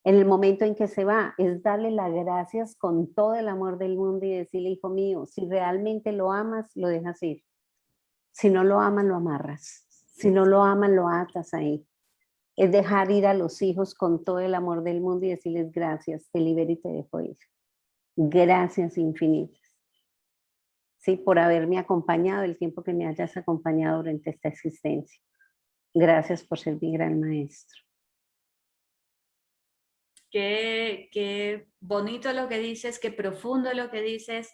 En el momento en que se va, es darle las gracias con todo el amor del mundo y decirle, hijo mío, si realmente lo amas, lo dejas ir. Si no lo amas, lo amarras. Si no lo amas, lo atas ahí. Es dejar ir a los hijos con todo el amor del mundo y decirles gracias, te libero y te dejo ir. Gracias infinitas. Sí, por haberme acompañado el tiempo que me hayas acompañado durante esta existencia. Gracias por ser mi gran maestro. Qué bonito lo que dices, qué profundo lo que dices.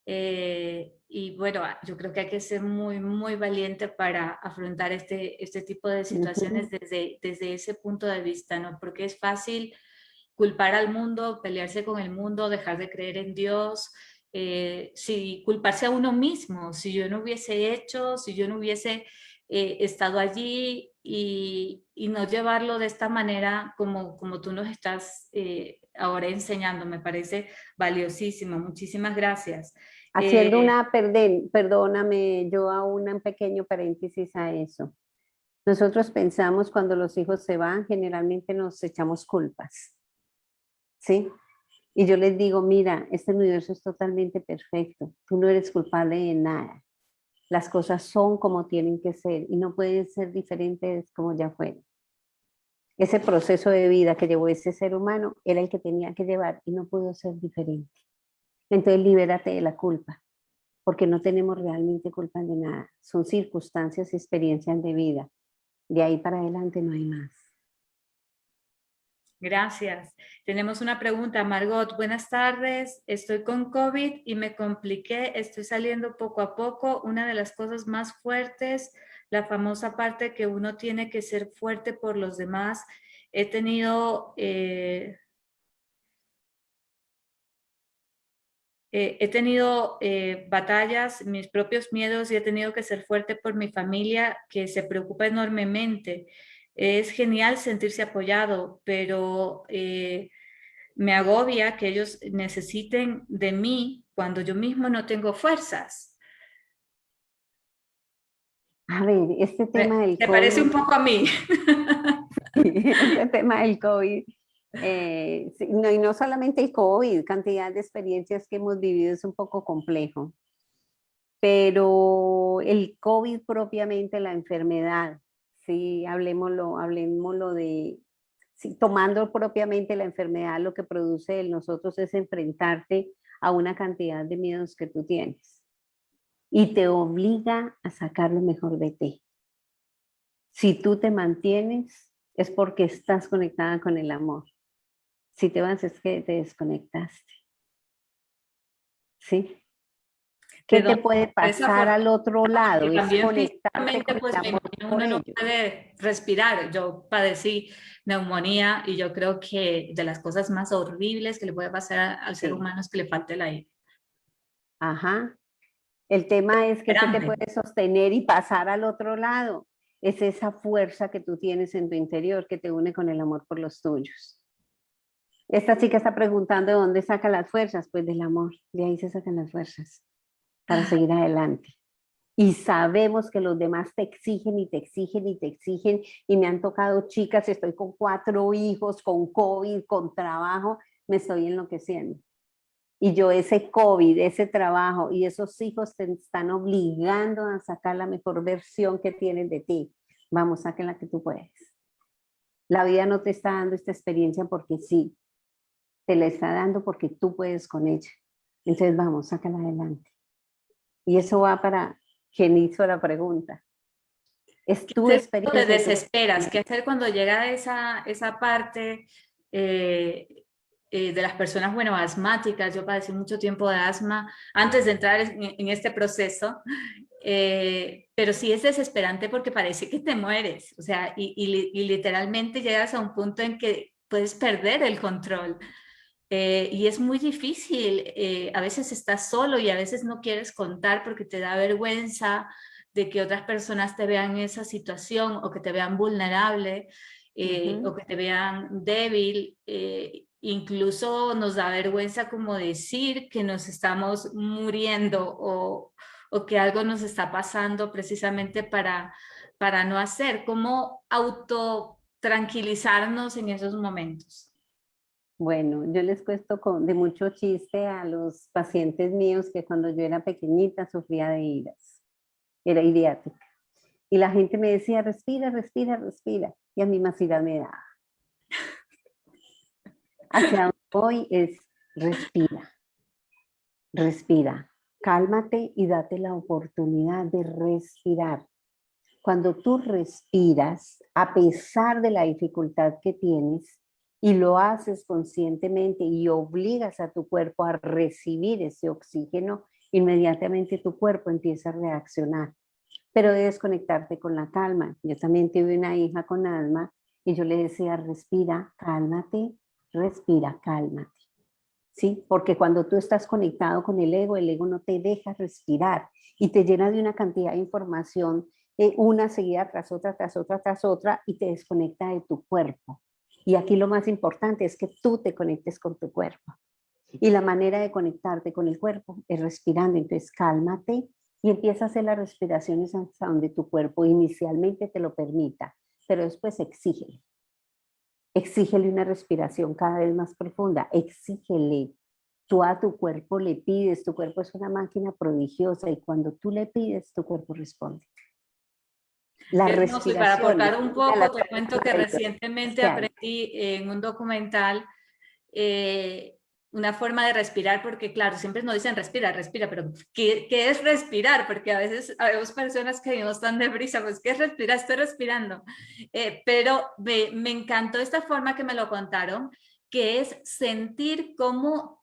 Y bueno, yo creo que hay que ser muy, muy valiente para afrontar este tipo de situaciones desde ese punto de vista, ¿no? Porque es fácil culpar al mundo, pelearse con el mundo, dejar de creer en Dios, si culparse a uno mismo, si yo no hubiese hecho, si yo no hubiese estado allí y no llevarlo de esta manera como tú nos estás ahora enseñando, me parece valiosísimo. Muchísimas gracias. Haciendo perdóname, yo hago un pequeño paréntesis a eso. Nosotros pensamos cuando los hijos se van, generalmente nos echamos culpas, ¿sí? Y yo les digo, mira, este universo es totalmente perfecto, tú no eres culpable de nada. Las cosas son como tienen que ser y no pueden ser diferentes como ya fueron. Ese proceso de vida que llevó ese ser humano era el que tenía que llevar y no pudo ser diferente. Entonces libérate de la culpa, porque no tenemos realmente culpa de nada. Son circunstancias y experiencias de vida. De ahí para adelante no hay más. Gracias. Tenemos una pregunta, Margot. Buenas tardes. Estoy con COVID y me compliqué. Estoy saliendo poco a poco. Una de las cosas más fuertes, la famosa parte que uno tiene que ser fuerte por los demás. He tenido batallas, mis propios miedos y he tenido que ser fuerte por mi familia que se preocupa enormemente. Es genial sentirse apoyado, pero me agobia que ellos necesiten de mí cuando yo mismo no tengo fuerzas. A ver, este tema del ¿Te parece un COVID, poco a mí? este tema del COVID, no, y no solamente el COVID, cantidad de experiencias que hemos vivido es un poco complejo. Pero el COVID propiamente, la enfermedad, sí, hablemoslo de, sí, tomando propiamente la enfermedad, lo que produce en nosotros es enfrentarte a una cantidad de miedos que tú tienes y te obliga a sacar lo mejor de ti. Si tú te mantienes, es porque estás conectada con el amor. Si te vas, es que te desconectaste. ¿Sí? ¿Qué te puede De esa pasar forma, al otro lado? porque Es también conectarte físicamente, con pues el me amor imagino por uno no ellos. puede respirar. Yo padecí neumonía y yo creo que de las cosas más horribles que le puede pasar al ser Sí. humano es que le falte el aire. Ajá. El tema es que qué te Grande. puede sostener y pasar al otro lado. Es esa fuerza que tú tienes en tu interior que te une con el amor por los tuyos. Esta chica está preguntando de dónde saca las fuerzas, pues del amor. De ahí se sacan las fuerzas para seguir adelante. Y sabemos que los demás te exigen y te exigen y te exigen. Y me han tocado chicas, estoy con 4 hijos, con COVID, con trabajo, me estoy enloqueciendo. Y yo ese COVID, ese trabajo y esos hijos te están obligando a sacar la mejor versión que tienes de ti. Vamos, saquen la que tú puedes. La vida no te está dando esta experiencia porque sí, te la está dando porque tú puedes con ella. Entonces vamos, sácala adelante. Y eso va para quien hizo la pregunta. Es ¿Qué tu hacer cuando te experiencia y tu desesperas? ¿Qué experiencia. hacer cuando llega esa parte eh, de las personas, bueno, asmáticas? Yo padecí mucho tiempo de asma antes de entrar en este proceso, pero sí es desesperante porque parece que te mueres, o sea, y literalmente llegas a un punto en que puedes perder el control. Y es muy difícil, a veces estás solo y a veces no quieres contar porque te da vergüenza de que otras personas te vean en esa situación o que te vean vulnerable o que te vean débil. Incluso nos da vergüenza como decir que nos estamos muriendo o que algo nos está pasando precisamente para no hacer, como auto tranquilizarnos en esos momentos. Bueno, yo les cuento de mucho chiste a los pacientes míos que cuando yo era pequeñita sufría de iras, era idiática. Y la gente me decía, respira, respira, respira. Y a mí más ira me da. Hacia donde voy es respira, respira. Cálmate y date la oportunidad de respirar. Cuando tú respiras, a pesar de la dificultad que tienes, y lo haces conscientemente y obligas a tu cuerpo a recibir ese oxígeno, inmediatamente tu cuerpo empieza a reaccionar. Pero debes conectarte con la calma. Yo también tuve una hija con asma y yo le decía, respira, cálmate. ¿Sí? Porque cuando tú estás conectado con el ego no te deja respirar y te llena de una cantidad de información, una seguida tras otra, tras otra, tras otra, y te desconecta de tu cuerpo. Y aquí lo más importante es que tú te conectes con tu cuerpo. Y la manera de conectarte con el cuerpo es respirando. Entonces cálmate y empieza a hacer las respiraciones hasta donde tu cuerpo inicialmente te lo permita, pero después exígele. Exígele una respiración cada vez más profunda, exígele. Tú a tu cuerpo le pides, tu cuerpo es una máquina prodigiosa y cuando tú le pides, tu cuerpo responde. La Qué hermoso. Y para respiración es aportar un una de poco, las te cuento que prácticas recientemente que hay. aprendí en un documental eh, una forma de respirar, porque claro, siempre nos dicen respira, respira, pero ¿qué es respirar? Porque a veces hay personas que no están deprisa, pues ¿qué es respirar? Estoy respirando. Pero me encantó esta forma que me lo contaron, que es sentir cómo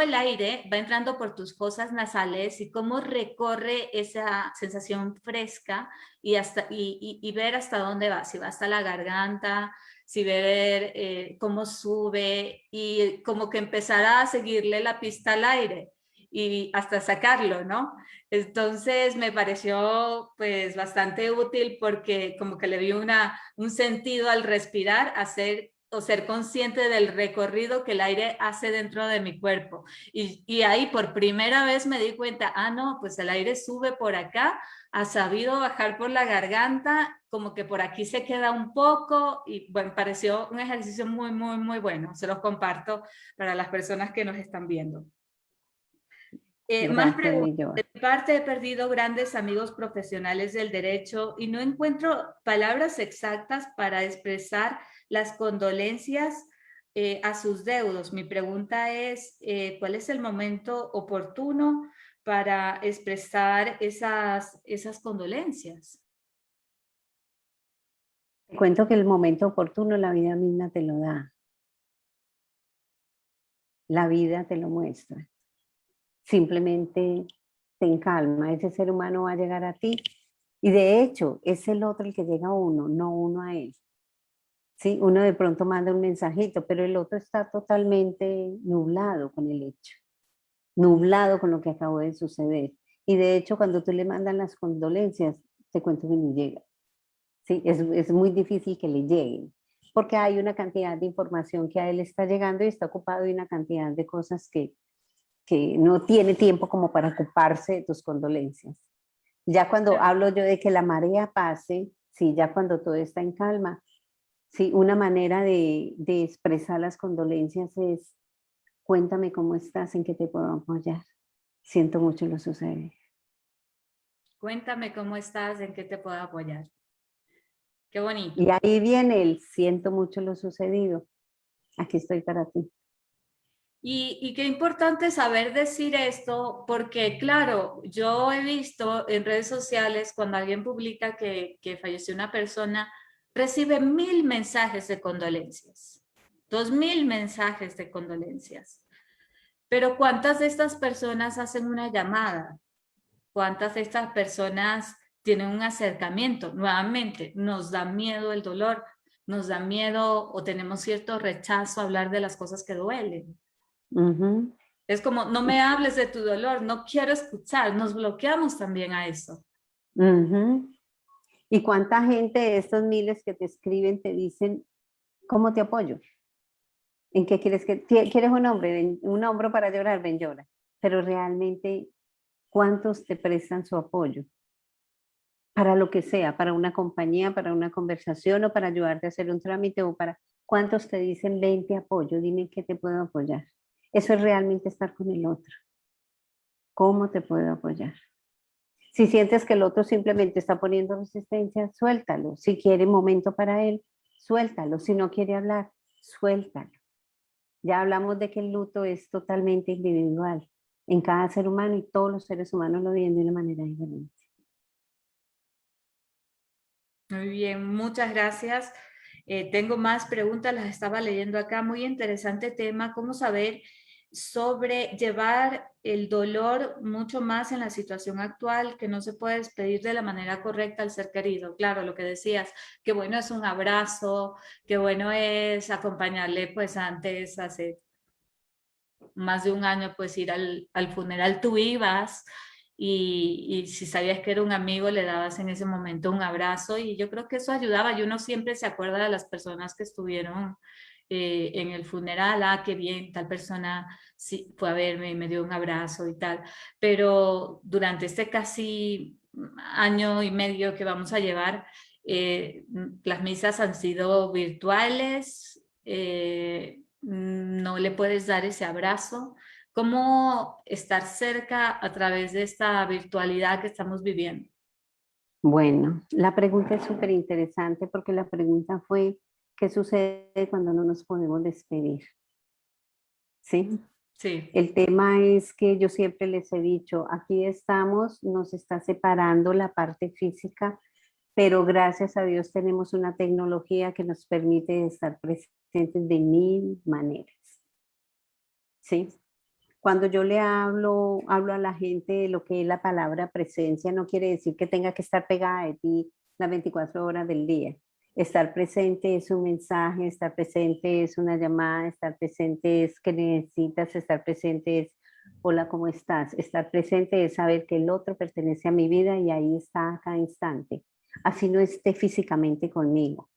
el aire va entrando por tus fosas nasales y cómo recorre esa sensación fresca y ver hasta dónde va, si va hasta la garganta, si ver cómo sube y como que empezar a seguirle la pista al aire y hasta sacarlo, ¿no? Entonces me pareció pues bastante útil porque como que le vi un sentido al respirar, hacer o ser consciente del recorrido que el aire hace dentro de mi cuerpo. Y ahí por primera vez me di cuenta, ah, no, pues el aire sube por acá, ha sabido bajar por la garganta, como que por aquí se queda un poco y bueno, pareció un ejercicio muy, muy, muy bueno. Se los comparto para las personas que nos están viendo. Más Gracias, preguntas. mi Joana. De mi parte, he perdido grandes amigos profesionales del derecho y no encuentro palabras exactas para expresar las condolencias a sus deudos. Mi pregunta es, ¿cuál es el momento oportuno para expresar esas condolencias? Te cuento que el momento oportuno la vida misma te lo da. La vida te lo muestra. Simplemente ten calma, ese ser humano va a llegar a ti y de hecho es el otro el que llega a uno, no uno a él. Sí, uno de pronto manda un mensajito, pero el otro está totalmente nublado con el hecho, nublado con lo que acabó de suceder. Y de hecho cuando tú le mandas las condolencias, te cuento que ni llega. Sí, es muy difícil que le lleguen, porque hay una cantidad de información que a él está llegando y está ocupado de una cantidad de cosas que no tiene tiempo como para ocuparse de tus condolencias. Ya cuando hablo yo de que la marea pase, sí, ya cuando todo está en calma, sí, una manera de expresar las condolencias es, cuéntame cómo estás, en qué te puedo apoyar. Siento mucho lo sucede. Cuéntame cómo estás, en qué te puedo apoyar. Qué bonito. Y ahí viene el siento mucho lo sucedido. Aquí estoy para ti. Y qué importante saber decir esto, porque claro, yo he visto en redes sociales cuando alguien publica que falleció una persona, recibe 1000 mensajes de condolencias, 2000 mensajes de condolencias. Pero ¿cuántas de estas personas hacen una llamada? ¿Cuántas de estas personas tienen un acercamiento? Nuevamente, nos da miedo el dolor, nos da miedo o tenemos cierto rechazo a hablar de las cosas que duelen. Ujú, Es como, no me hables de tu dolor, no quiero escuchar, nos bloqueamos también a eso. ujú. ¿Y cuánta gente de estos miles que te escriben te dicen, ¿cómo te apoyo? ¿En qué quieres que, quieres un hombre? Un hombro para llorar, ven llora. Pero realmente, ¿cuántos te prestan su apoyo? Para lo que sea, para una compañía, para una conversación o para ayudarte a hacer un trámite o para, ¿cuántos te dicen, ven, te apoyo, dime en qué te puedo apoyar? Eso es realmente estar con el otro. ¿Cómo te puedo apoyar? Si sientes que el otro simplemente está poniendo resistencia, suéltalo. Si quiere momento para él, suéltalo. Si no quiere hablar, suéltalo. Ya hablamos de que el luto es totalmente individual en cada ser humano y todos los seres humanos lo viven de una manera diferente. Muy bien, muchas gracias. Tengo más preguntas, las estaba leyendo acá. Muy interesante tema, cómo saber sobre llevar el dolor mucho más en la situación actual, que no se puede despedir de la manera correcta al ser querido. Claro, lo que decías, qué bueno es un abrazo, qué bueno es acompañarle, pues antes, hace más de un año, pues ir al funeral, tú ibas y si sabías que era un amigo, le dabas en ese momento un abrazo y yo creo que eso ayudaba y uno siempre se acuerda de las personas que estuvieron en el funeral, ah, qué bien, tal persona sí, fue a verme y me dio un abrazo y tal, pero durante este casi año y medio que vamos a llevar, las misas han sido virtuales, no le puedes dar ese abrazo. ¿Cómo estar cerca a través de esta virtualidad que estamos viviendo? Bueno, la pregunta es súper interesante porque la pregunta fue, ¿qué sucede cuando no nos podemos despedir? ¿Sí? Sí, El tema es que yo siempre les he dicho, aquí estamos, nos está separando la parte física, pero gracias a Dios tenemos una tecnología que nos permite estar presentes de 1000 maneras. ¿Sí? Cuando yo le hablo a la gente de lo que es la palabra presencia, no quiere decir que tenga que estar pegada de ti las 24 horas del día. Estar presente es un mensaje, estar presente es una llamada, estar presente es que necesitas, estar presente es hola, ¿cómo estás? Estar presente es saber que el otro pertenece a mi vida y ahí está a cada instante. Así no esté físicamente conmigo.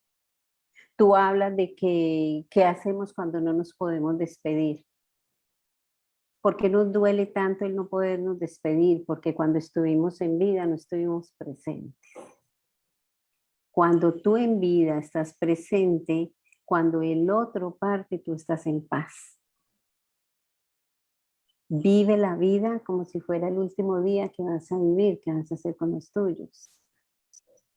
Tú hablas de que, qué hacemos cuando no nos podemos despedir. ¿Por qué nos duele tanto el no podernos despedir? Porque cuando estuvimos en vida no estuvimos presentes. Cuando tú en vida estás presente, cuando el otro parte, tú estás en paz. Vive la vida como si fuera el último día que vas a vivir, que vas a hacer con los tuyos.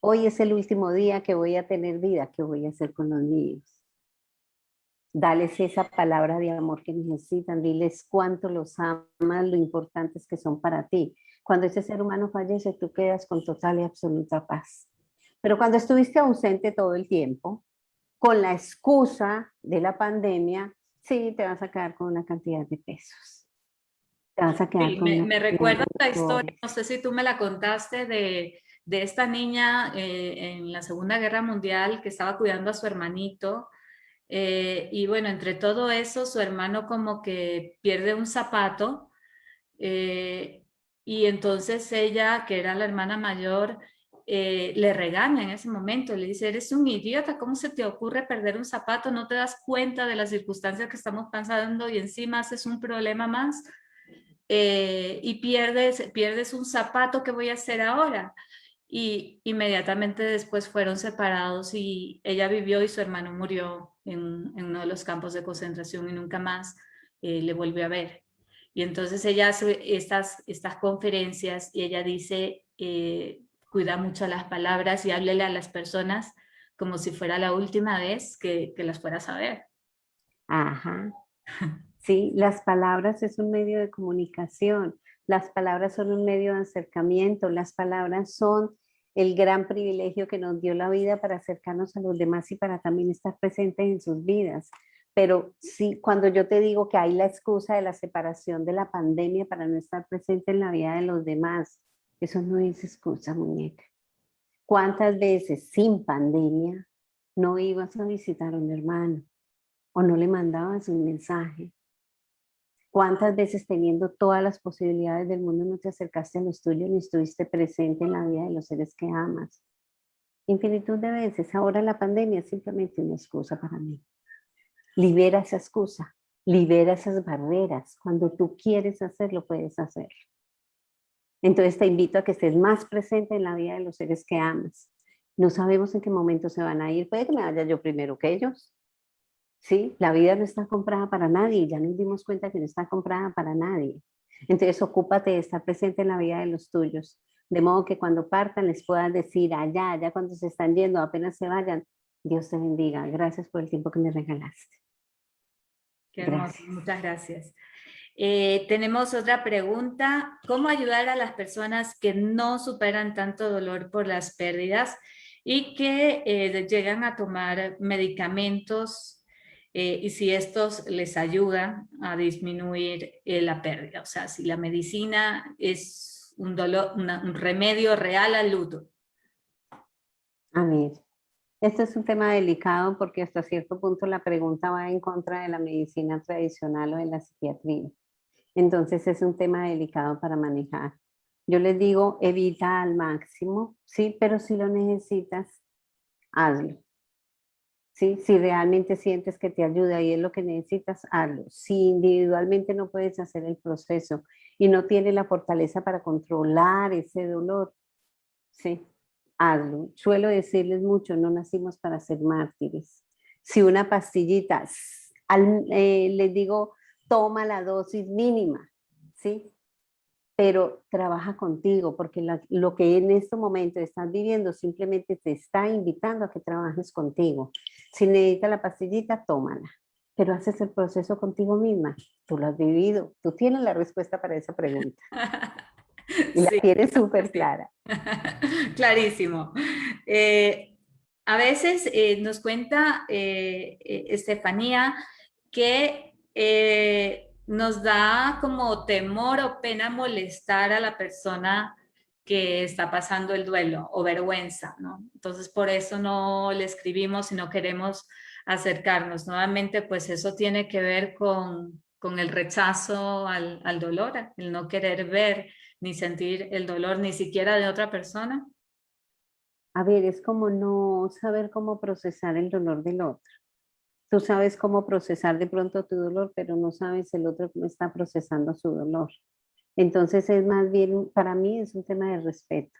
Hoy es el último día que voy a tener vida, ¿qué voy a hacer con los míos? Dales esa palabra de amor que necesitan, diles cuánto los amas, lo importantes que son para ti. Cuando ese ser humano fallece, tú quedas con total y absoluta paz. Pero cuando estuviste ausente todo el tiempo, con la excusa de la pandemia, sí, te vas a quedar con una cantidad de pesos. Te vas a quedar Sí, con una me cantidad recuerda de la historia, dolores. no sé si tú me la contaste, de esta niña en la Segunda Guerra Mundial que estaba cuidando a su hermanito. Y bueno, entre todo eso, su hermano como que pierde un zapato eh, y entonces ella, que era la hermana mayor, le regaña en ese momento, le dice, eres un idiota, ¿cómo se te ocurre perder un zapato? ¿No te das cuenta de las circunstancias que estamos pasando y encima haces un problema más? Y pierdes un zapato, ¿qué voy a hacer ahora? Y inmediatamente después fueron separados y ella vivió y su hermano murió en uno de los campos de concentración y nunca más le volvió a ver. Y entonces ella hace estas conferencias y ella dice, cuida mucho las palabras y háblele a las personas como si fuera la última vez que las fueras a ver. Ajá. Sí, las palabras es un medio de comunicación, las palabras son un medio de acercamiento, las palabras son el gran privilegio que nos dio la vida para acercarnos a los demás y para también estar presentes en sus vidas. Pero sí, cuando yo te digo que hay la excusa de la separación de la pandemia para no estar presente en la vida de los demás, eso no es excusa, muñeca. ¿Cuántas veces sin pandemia no ibas a visitar a un hermano o no le mandabas un mensaje? ¿Cuántas veces teniendo todas las posibilidades del mundo no te acercaste a los tuyos ni estuviste presente en la vida de los seres que amas? Infinitud de veces. Ahora la pandemia es simplemente una excusa para mí. Libera esa excusa, libera esas barreras. Cuando tú quieres hacerlo, puedes hacerlo. Entonces te invito a que estés más presente en la vida de los seres que amas. No sabemos en qué momento se van a ir. Puede que me vaya yo primero que ellos. ¿Sí? La vida no está comprada para nadie, ya nos dimos cuenta que no está comprada para nadie. Entonces, ocúpate de estar presente en la vida de los tuyos, de modo que cuando partan les puedas decir allá cuando se están yendo, apenas se vayan, Dios te bendiga, gracias por el tiempo que me regalaste. Qué hermoso, Gracias. muchas gracias. Tenemos otra pregunta. ¿Cómo ayudar a las personas que no superan tanto dolor por las pérdidas y que llegan a tomar medicamentos y si estos les ayudan a disminuir la pérdida? O sea, si la medicina es un dolor, un remedio real al luto. A ver, este es un tema delicado porque hasta cierto punto la pregunta va en contra de la medicina tradicional o de la psiquiatría. Entonces es un tema delicado para manejar. Yo les digo, evita al máximo, sí, pero si lo necesitas, hazlo. ¿Sí? Si realmente sientes que te ayuda y es lo que necesitas, hazlo. Si individualmente no puedes hacer el proceso y no tienes la fortaleza para controlar ese dolor, ¿sí? Hazlo. Suelo decirles mucho, no nacimos para ser mártires. Si una pastillita, les digo, toma la dosis mínima, ¿sí? Pero trabaja contigo, porque lo que en este momento estás viviendo simplemente te está invitando a que trabajes contigo. Si necesitas la pastillita, tómala, pero haces el proceso contigo misma. Tú lo has vivido, tú tienes la respuesta para esa pregunta y la Sí, tienes súper sí. clara. Clarísimo. A veces nos cuenta Estefanía que nos da como temor o pena molestar a la persona que está pasando el duelo o vergüenza, ¿no? Entonces por eso no le escribimos y no queremos acercarnos. Nuevamente, pues eso tiene que ver con el rechazo al dolor, el no querer ver ni sentir el dolor ni siquiera de otra persona. A ver, es como no saber cómo procesar el dolor del otro. Tú sabes cómo procesar de pronto tu dolor, pero no sabes el otro cómo está procesando su dolor. Entonces es más bien, para mí es un tema de respeto,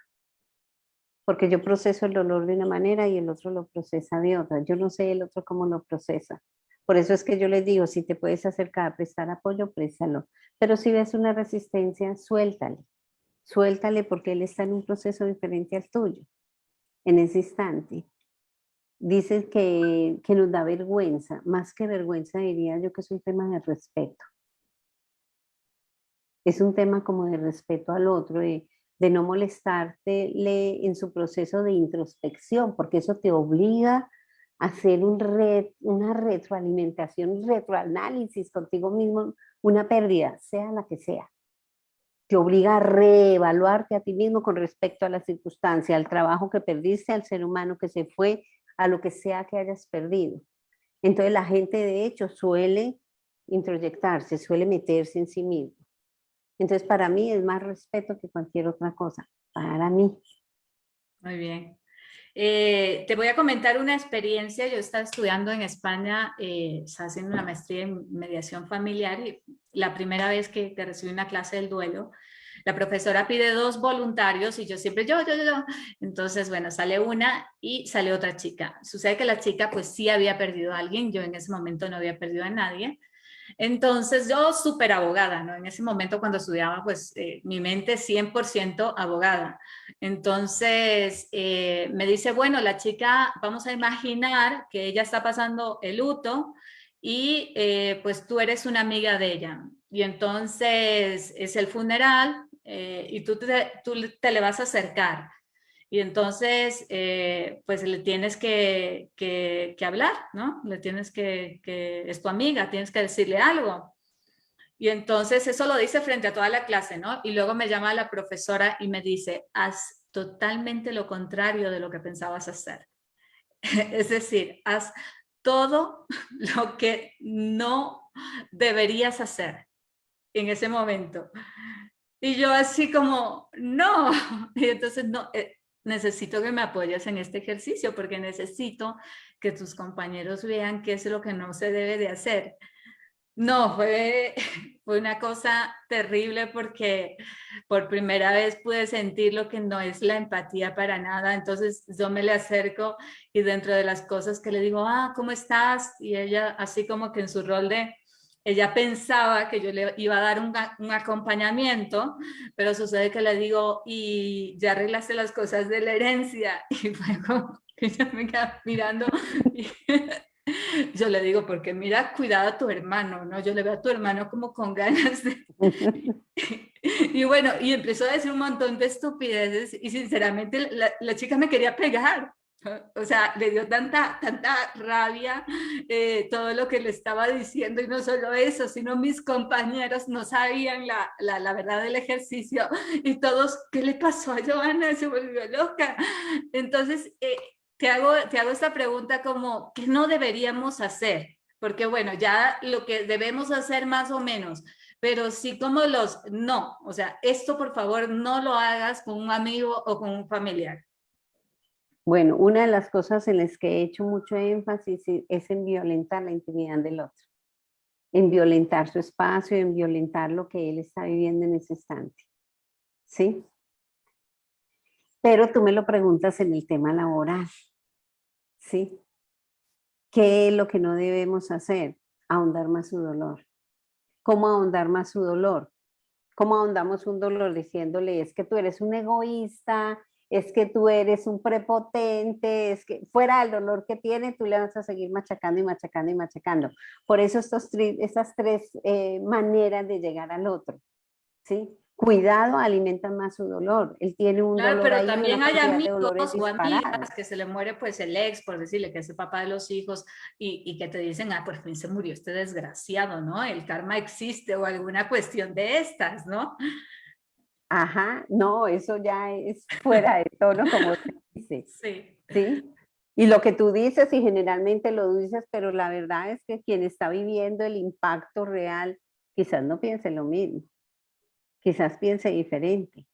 porque yo proceso el dolor de una manera y el otro lo procesa de otra. Yo no sé el otro cómo lo procesa, Por eso es que yo les digo, si te puedes acercar, prestar apoyo, préstalo. Pero si ves una resistencia, suéltale. Suéltale porque él está en un proceso diferente al tuyo, en ese instante. Dices que nos da vergüenza. Más que vergüenza diría yo que es un tema de respeto. Es un tema como de respeto al otro, de no molestarte en su proceso de introspección, porque eso te obliga a hacer una retroalimentación, un retroanálisis contigo mismo, una pérdida, sea la que sea. Te obliga a reevaluarte a ti mismo con respecto a la circunstancia, al trabajo que perdiste, al ser humano que se fue, a lo que sea que hayas perdido. Entonces la gente de hecho suele introyectarse, suele meterse en sí mismo. Entonces, para mí es más respeto que cualquier otra cosa. Para mí. Muy bien. Te voy a comentar una experiencia. Yo estaba estudiando en España, estaba haciendo una maestría en mediación familiar y la primera vez que recibí una clase del duelo, la profesora pide 2 voluntarios y yo siempre yo. Entonces, bueno, sale una y sale otra chica. Sucede que la chica pues sí había perdido a alguien, yo en ese momento no había perdido a nadie. Entonces yo súper abogada, ¿no? En ese momento cuando estudiaba, pues mi mente 100% abogada. Entonces me dice, bueno, la chica, vamos a imaginar que ella está pasando el luto y pues tú eres una amiga de ella. Y entonces es el funeral y tú te le vas a acercar. Y entonces, pues le tienes que hablar, ¿no? Le tienes es tu amiga, tienes que decirle algo. Y entonces eso lo dice frente a toda la clase, ¿no? Y luego me llama la profesora y me dice, haz totalmente lo contrario de lo que pensabas hacer. Es decir, haz todo lo que no deberías hacer en ese momento. Y yo así como, no. Y entonces, no, necesito que me apoyes en este ejercicio porque necesito que tus compañeros vean qué es lo que no se debe de hacer. No, fue una cosa terrible porque por primera vez pude sentir lo que no es la empatía para nada. Entonces yo me le acerco y dentro de las cosas que le digo, ¿cómo estás? Y ella así como que en su rol de, ella pensaba que yo le iba a dar un acompañamiento, pero sucede que le digo, y ya arreglaste las cosas de la herencia. Y fue como que ella me queda mirando y yo le digo, porque mira, cuidado a tu hermano, ¿no? Yo le veo a tu hermano como con ganas de... Y bueno, y empezó a decir un montón de estupideces y sinceramente la chica me quería pegar. O sea, le dio tanta rabia todo lo que le estaba diciendo y no solo eso, sino mis compañeros no sabían la verdad del ejercicio y todos, ¿qué le pasó a Joana? Se volvió loca. Entonces, te hago esta pregunta como, ¿qué no deberíamos hacer? Porque bueno, ya lo que debemos hacer más o menos, pero sí como no, o sea, esto por favor no lo hagas con un amigo o con un familiar. Bueno, una de las cosas en las que he hecho mucho énfasis es en violentar la intimidad del otro, en violentar su espacio, en violentar lo que él está viviendo en ese instante. ¿Sí? Pero tú me lo preguntas en el tema laboral. ¿Sí? ¿Qué es lo que no debemos hacer? Ahondar más su dolor. ¿Cómo ahondar más su dolor? ¿Cómo ahondamos un dolor diciéndole es que tú eres un egoísta, es que tú eres un prepotente, es que fuera del dolor que tiene, tú le vas a seguir machacando y machacando y machacando? Por eso estas 3 maneras de llegar al otro, ¿sí? Cuidado alimenta más su dolor. Él tiene un Claro, dolor pero ahí, una también hay cantidad de amigos dolores o amigas disparados. que se le muere pues el ex, por decirle que es el papá de los hijos, y que te dicen, por fin se murió este desgraciado, ¿no? El karma existe o alguna cuestión de estas, ¿no? Ajá, no, eso ya es fuera de tono, como se dice, Sí. ¿sí? Y lo que tú dices, y generalmente lo dices, pero la verdad es que quien está viviendo el impacto real, quizás no piense lo mismo, quizás piense diferente,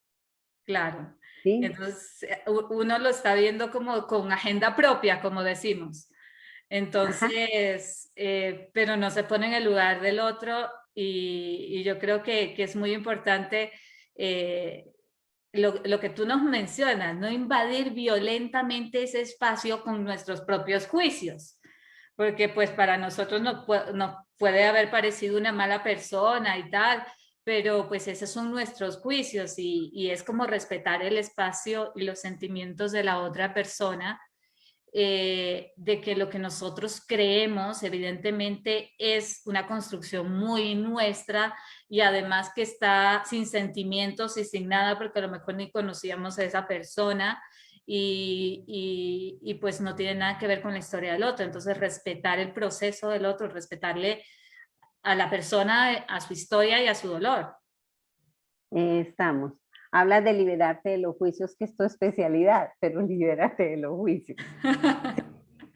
Claro. ¿sí? Entonces, uno lo está viendo como con agenda propia, como decimos. Ajá. Entonces, pero no se pone en el lugar del otro y yo creo que es muy importante lo que tú nos mencionas, no invadir violentamente ese espacio con nuestros propios juicios. porque pues para nosotros nos puede haber parecido una mala persona y tal, pero pues esos son nuestros juicios y es como respetar el espacio y los sentimientos de la otra persona, de que lo que nosotros creemos evidentemente es una construcción muy nuestra y además que está sin sentimientos y sin nada porque a lo mejor ni conocíamos a esa persona y pues no tiene nada que ver con la historia del otro. Entonces respetar el proceso del otro, respetarle a la persona, a su historia y a su dolor. Estamos. Hablas de liberarte de los juicios, que es tu especialidad, pero libérate de los juicios.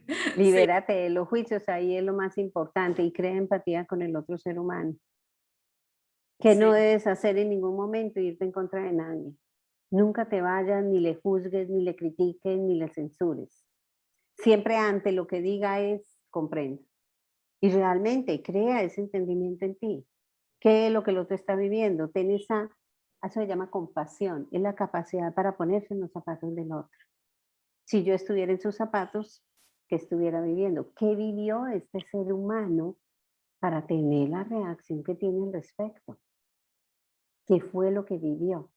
Sí, Libérate de los juicios, ahí es lo más importante y crea empatía con el otro ser humano. Que no sí. debes hacer en ningún momento irte en contra de nadie. Nunca te vayas, ni le juzgues, ni le critiques, ni le censures. Siempre ante lo que diga es comprendo. Y realmente crea ese entendimiento en ti. ¿Qué es lo que el otro está viviendo? Ten esa, eso se llama compasión, es la capacidad para ponerse en los zapatos del otro. Si yo estuviera en sus zapatos, ¿qué estuviera viviendo? ¿Qué vivió este ser humano para tener la reacción que tiene al respecto? ¿Qué fue lo que vivió?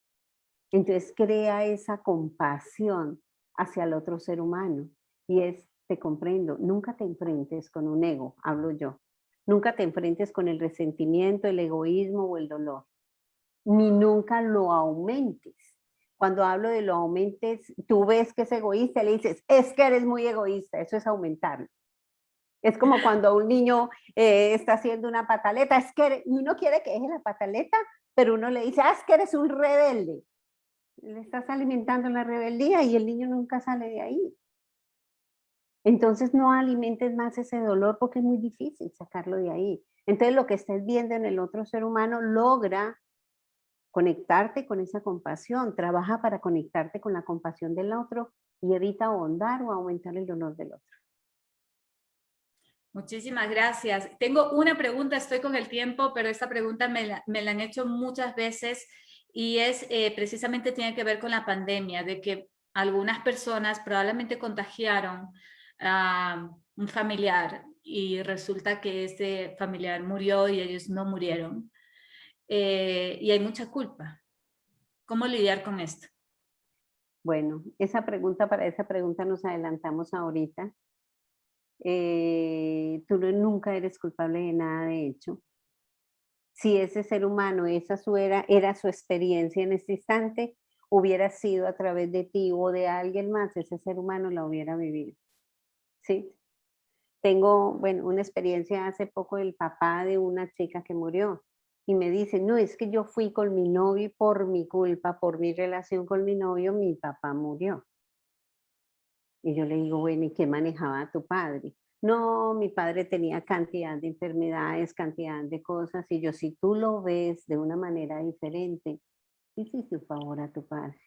Entonces crea esa compasión hacia el otro ser humano y es, te comprendo, nunca te enfrentes con un ego, hablo yo. Nunca te enfrentes con el resentimiento, el egoísmo o el dolor, ni nunca lo aumentes. Cuando hablo de lo aumentes, tú ves que es egoísta, le dices, es que eres muy egoísta, eso es aumentarlo. Es como cuando un niño está haciendo una pataleta, es que y uno quiere que deje la pataleta, pero uno le dice, es que eres un rebelde. Le estás alimentando la rebeldía y el niño nunca sale de ahí. Entonces no alimentes más ese dolor porque es muy difícil sacarlo de ahí. Entonces lo que estés viendo en el otro ser humano logra conectarte con esa compasión, trabaja para conectarte con la compasión del otro y evita ahondar o aumentar el dolor del otro. Muchísimas gracias. Tengo una pregunta, estoy con el tiempo, pero esta pregunta me la han hecho muchas veces y es precisamente tiene que ver con la pandemia, de que algunas personas probablemente contagiaron a un familiar y resulta que este familiar murió y ellos no murieron. Y hay mucha culpa. ¿Cómo lidiar con esto? Bueno, para esa pregunta nos adelantamos ahorita. Tú nunca eres culpable de nada, de hecho. Si ese ser humano, era su experiencia en ese instante, hubiera sido a través de ti o de alguien más, ese ser humano la hubiera vivido, ¿sí? Tengo, bueno, una experiencia hace poco del papá de una chica que murió y me dice, no, es que yo fui con mi novio y por mi culpa, por mi relación con mi novio, mi papá murió. Y yo le digo, bueno, ¿y qué manejaba tu padre? No, mi padre tenía cantidad de enfermedades, cantidad de cosas, y yo, si tú lo ves de una manera diferente, hiciste un favor a tu padre,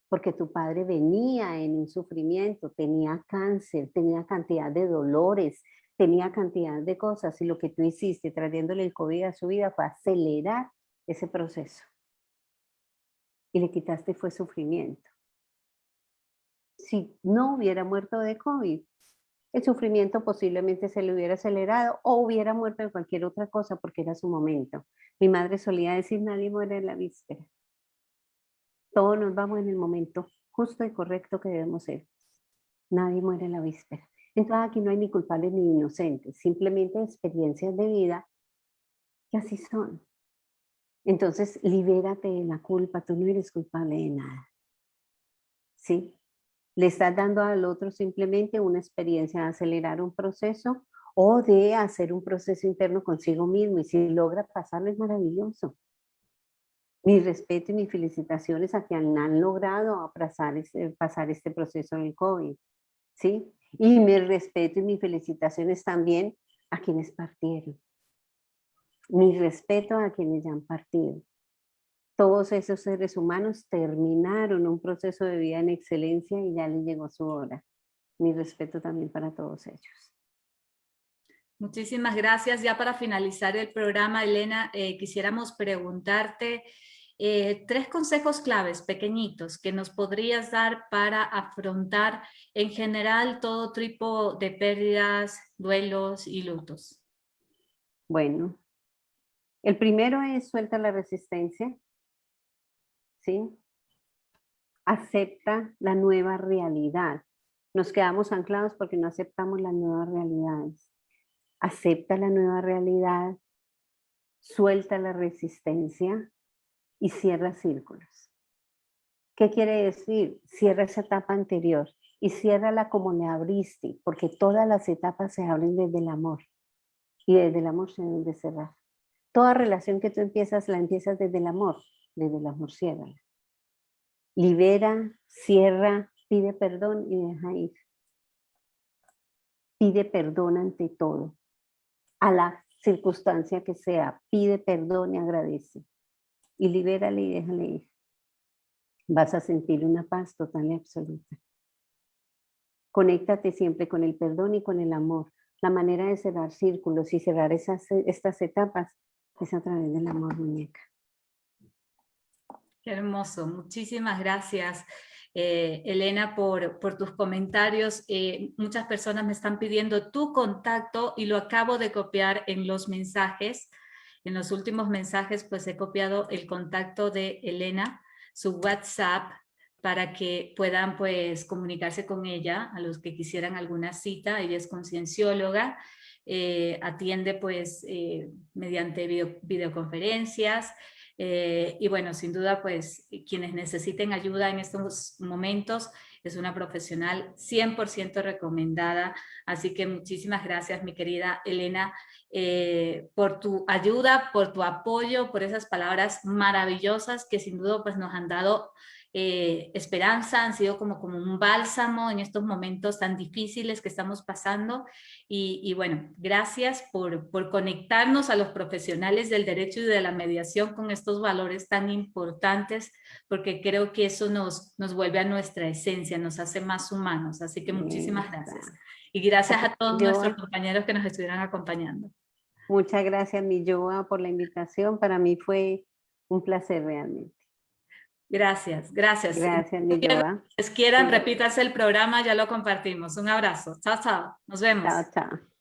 porque tu padre venía en un sufrimiento, tenía cáncer, tenía cantidad de dolores, tenía cantidad de cosas, y lo que tú hiciste trayéndole el COVID a su vida fue acelerar ese proceso, y le quitaste fue sufrimiento. Si no hubiera muerto de COVID, el sufrimiento posiblemente se le hubiera acelerado o hubiera muerto de cualquier otra cosa porque era su momento. Mi madre solía decir, nadie muere en la víspera. Todos nos vamos en el momento justo y correcto que debemos ser. Nadie muere en la víspera. Entonces aquí no hay ni culpables ni inocentes, simplemente experiencias de vida que así son. Entonces libérate de la culpa, tú no eres culpable de nada. ¿Sí? Le estás dando al otro simplemente una experiencia de acelerar un proceso o de hacer un proceso interno consigo mismo. Y si logra pasarlo es maravilloso. Mi respeto y mis felicitaciones a quienes han logrado pasar este proceso del COVID, ¿sí? Y mi respeto y mis felicitaciones también a quienes partieron. Mi respeto a quienes ya han partido. Todos esos seres humanos terminaron un proceso de vida en excelencia y ya les llegó su hora. Mi respeto también para todos ellos. Muchísimas gracias. Ya para finalizar el programa, Elena, quisiéramos preguntarte 3 consejos claves pequeñitos que nos podrías dar para afrontar en general todo tipo de pérdidas, duelos y lutos. Bueno, el primero es suelta la resistencia, ¿sí? Acepta la nueva realidad. Nos quedamos anclados porque no aceptamos las nuevas realidades. Acepta la nueva realidad, suelta la resistencia y cierra círculos. ¿Qué quiere decir? Cierra esa etapa anterior y ciérrala como le abriste, porque todas las etapas se abren desde el amor y desde el amor se deben de cerrar. Toda relación que tú empiezas, la empiezas desde el amor ciérrala. Libera, cierra, pide perdón y deja ir. Pide perdón ante todo, a la circunstancia que sea, pide perdón y agradece. Y libérale y déjale ir. Vas a sentir una paz total y absoluta. Conéctate siempre con el perdón y con el amor. La manera de cerrar círculos y cerrar estas etapas es a través del amor, muñeca. Qué hermoso. Muchísimas gracias, Elena, por tus comentarios. Muchas personas me están pidiendo tu contacto y lo acabo de copiar en los mensajes. En los últimos mensajes, pues he copiado el contacto de Elena, su WhatsApp, para que puedan pues comunicarse con ella, a los que quisieran alguna cita. Ella es conciencióloga, atiende pues mediante videoconferencias, y bueno, sin duda pues quienes necesiten ayuda en estos momentos, es una profesional 100% recomendada. Así que muchísimas gracias, mi querida Elena, por tu ayuda, por tu apoyo, por esas palabras maravillosas que sin duda pues nos han dado esperanza, han sido como un bálsamo en estos momentos tan difíciles que estamos pasando. Y bueno, gracias por conectarnos a los profesionales del derecho y de la mediación con estos valores tan importantes, porque creo que eso nos vuelve a nuestra esencia, nos hace más humanos. Así que muchísimas gracias. Y gracias a todos nuestros compañeros que nos estuvieron acompañando. Muchas gracias, mi Yoa, por la invitación. Para mí fue un placer realmente. Gracias, gracias. Gracias, mi Yoa. Si quieran, repítase el programa, ya lo compartimos. Un abrazo. Chao, chao. Nos vemos. Chao, chao.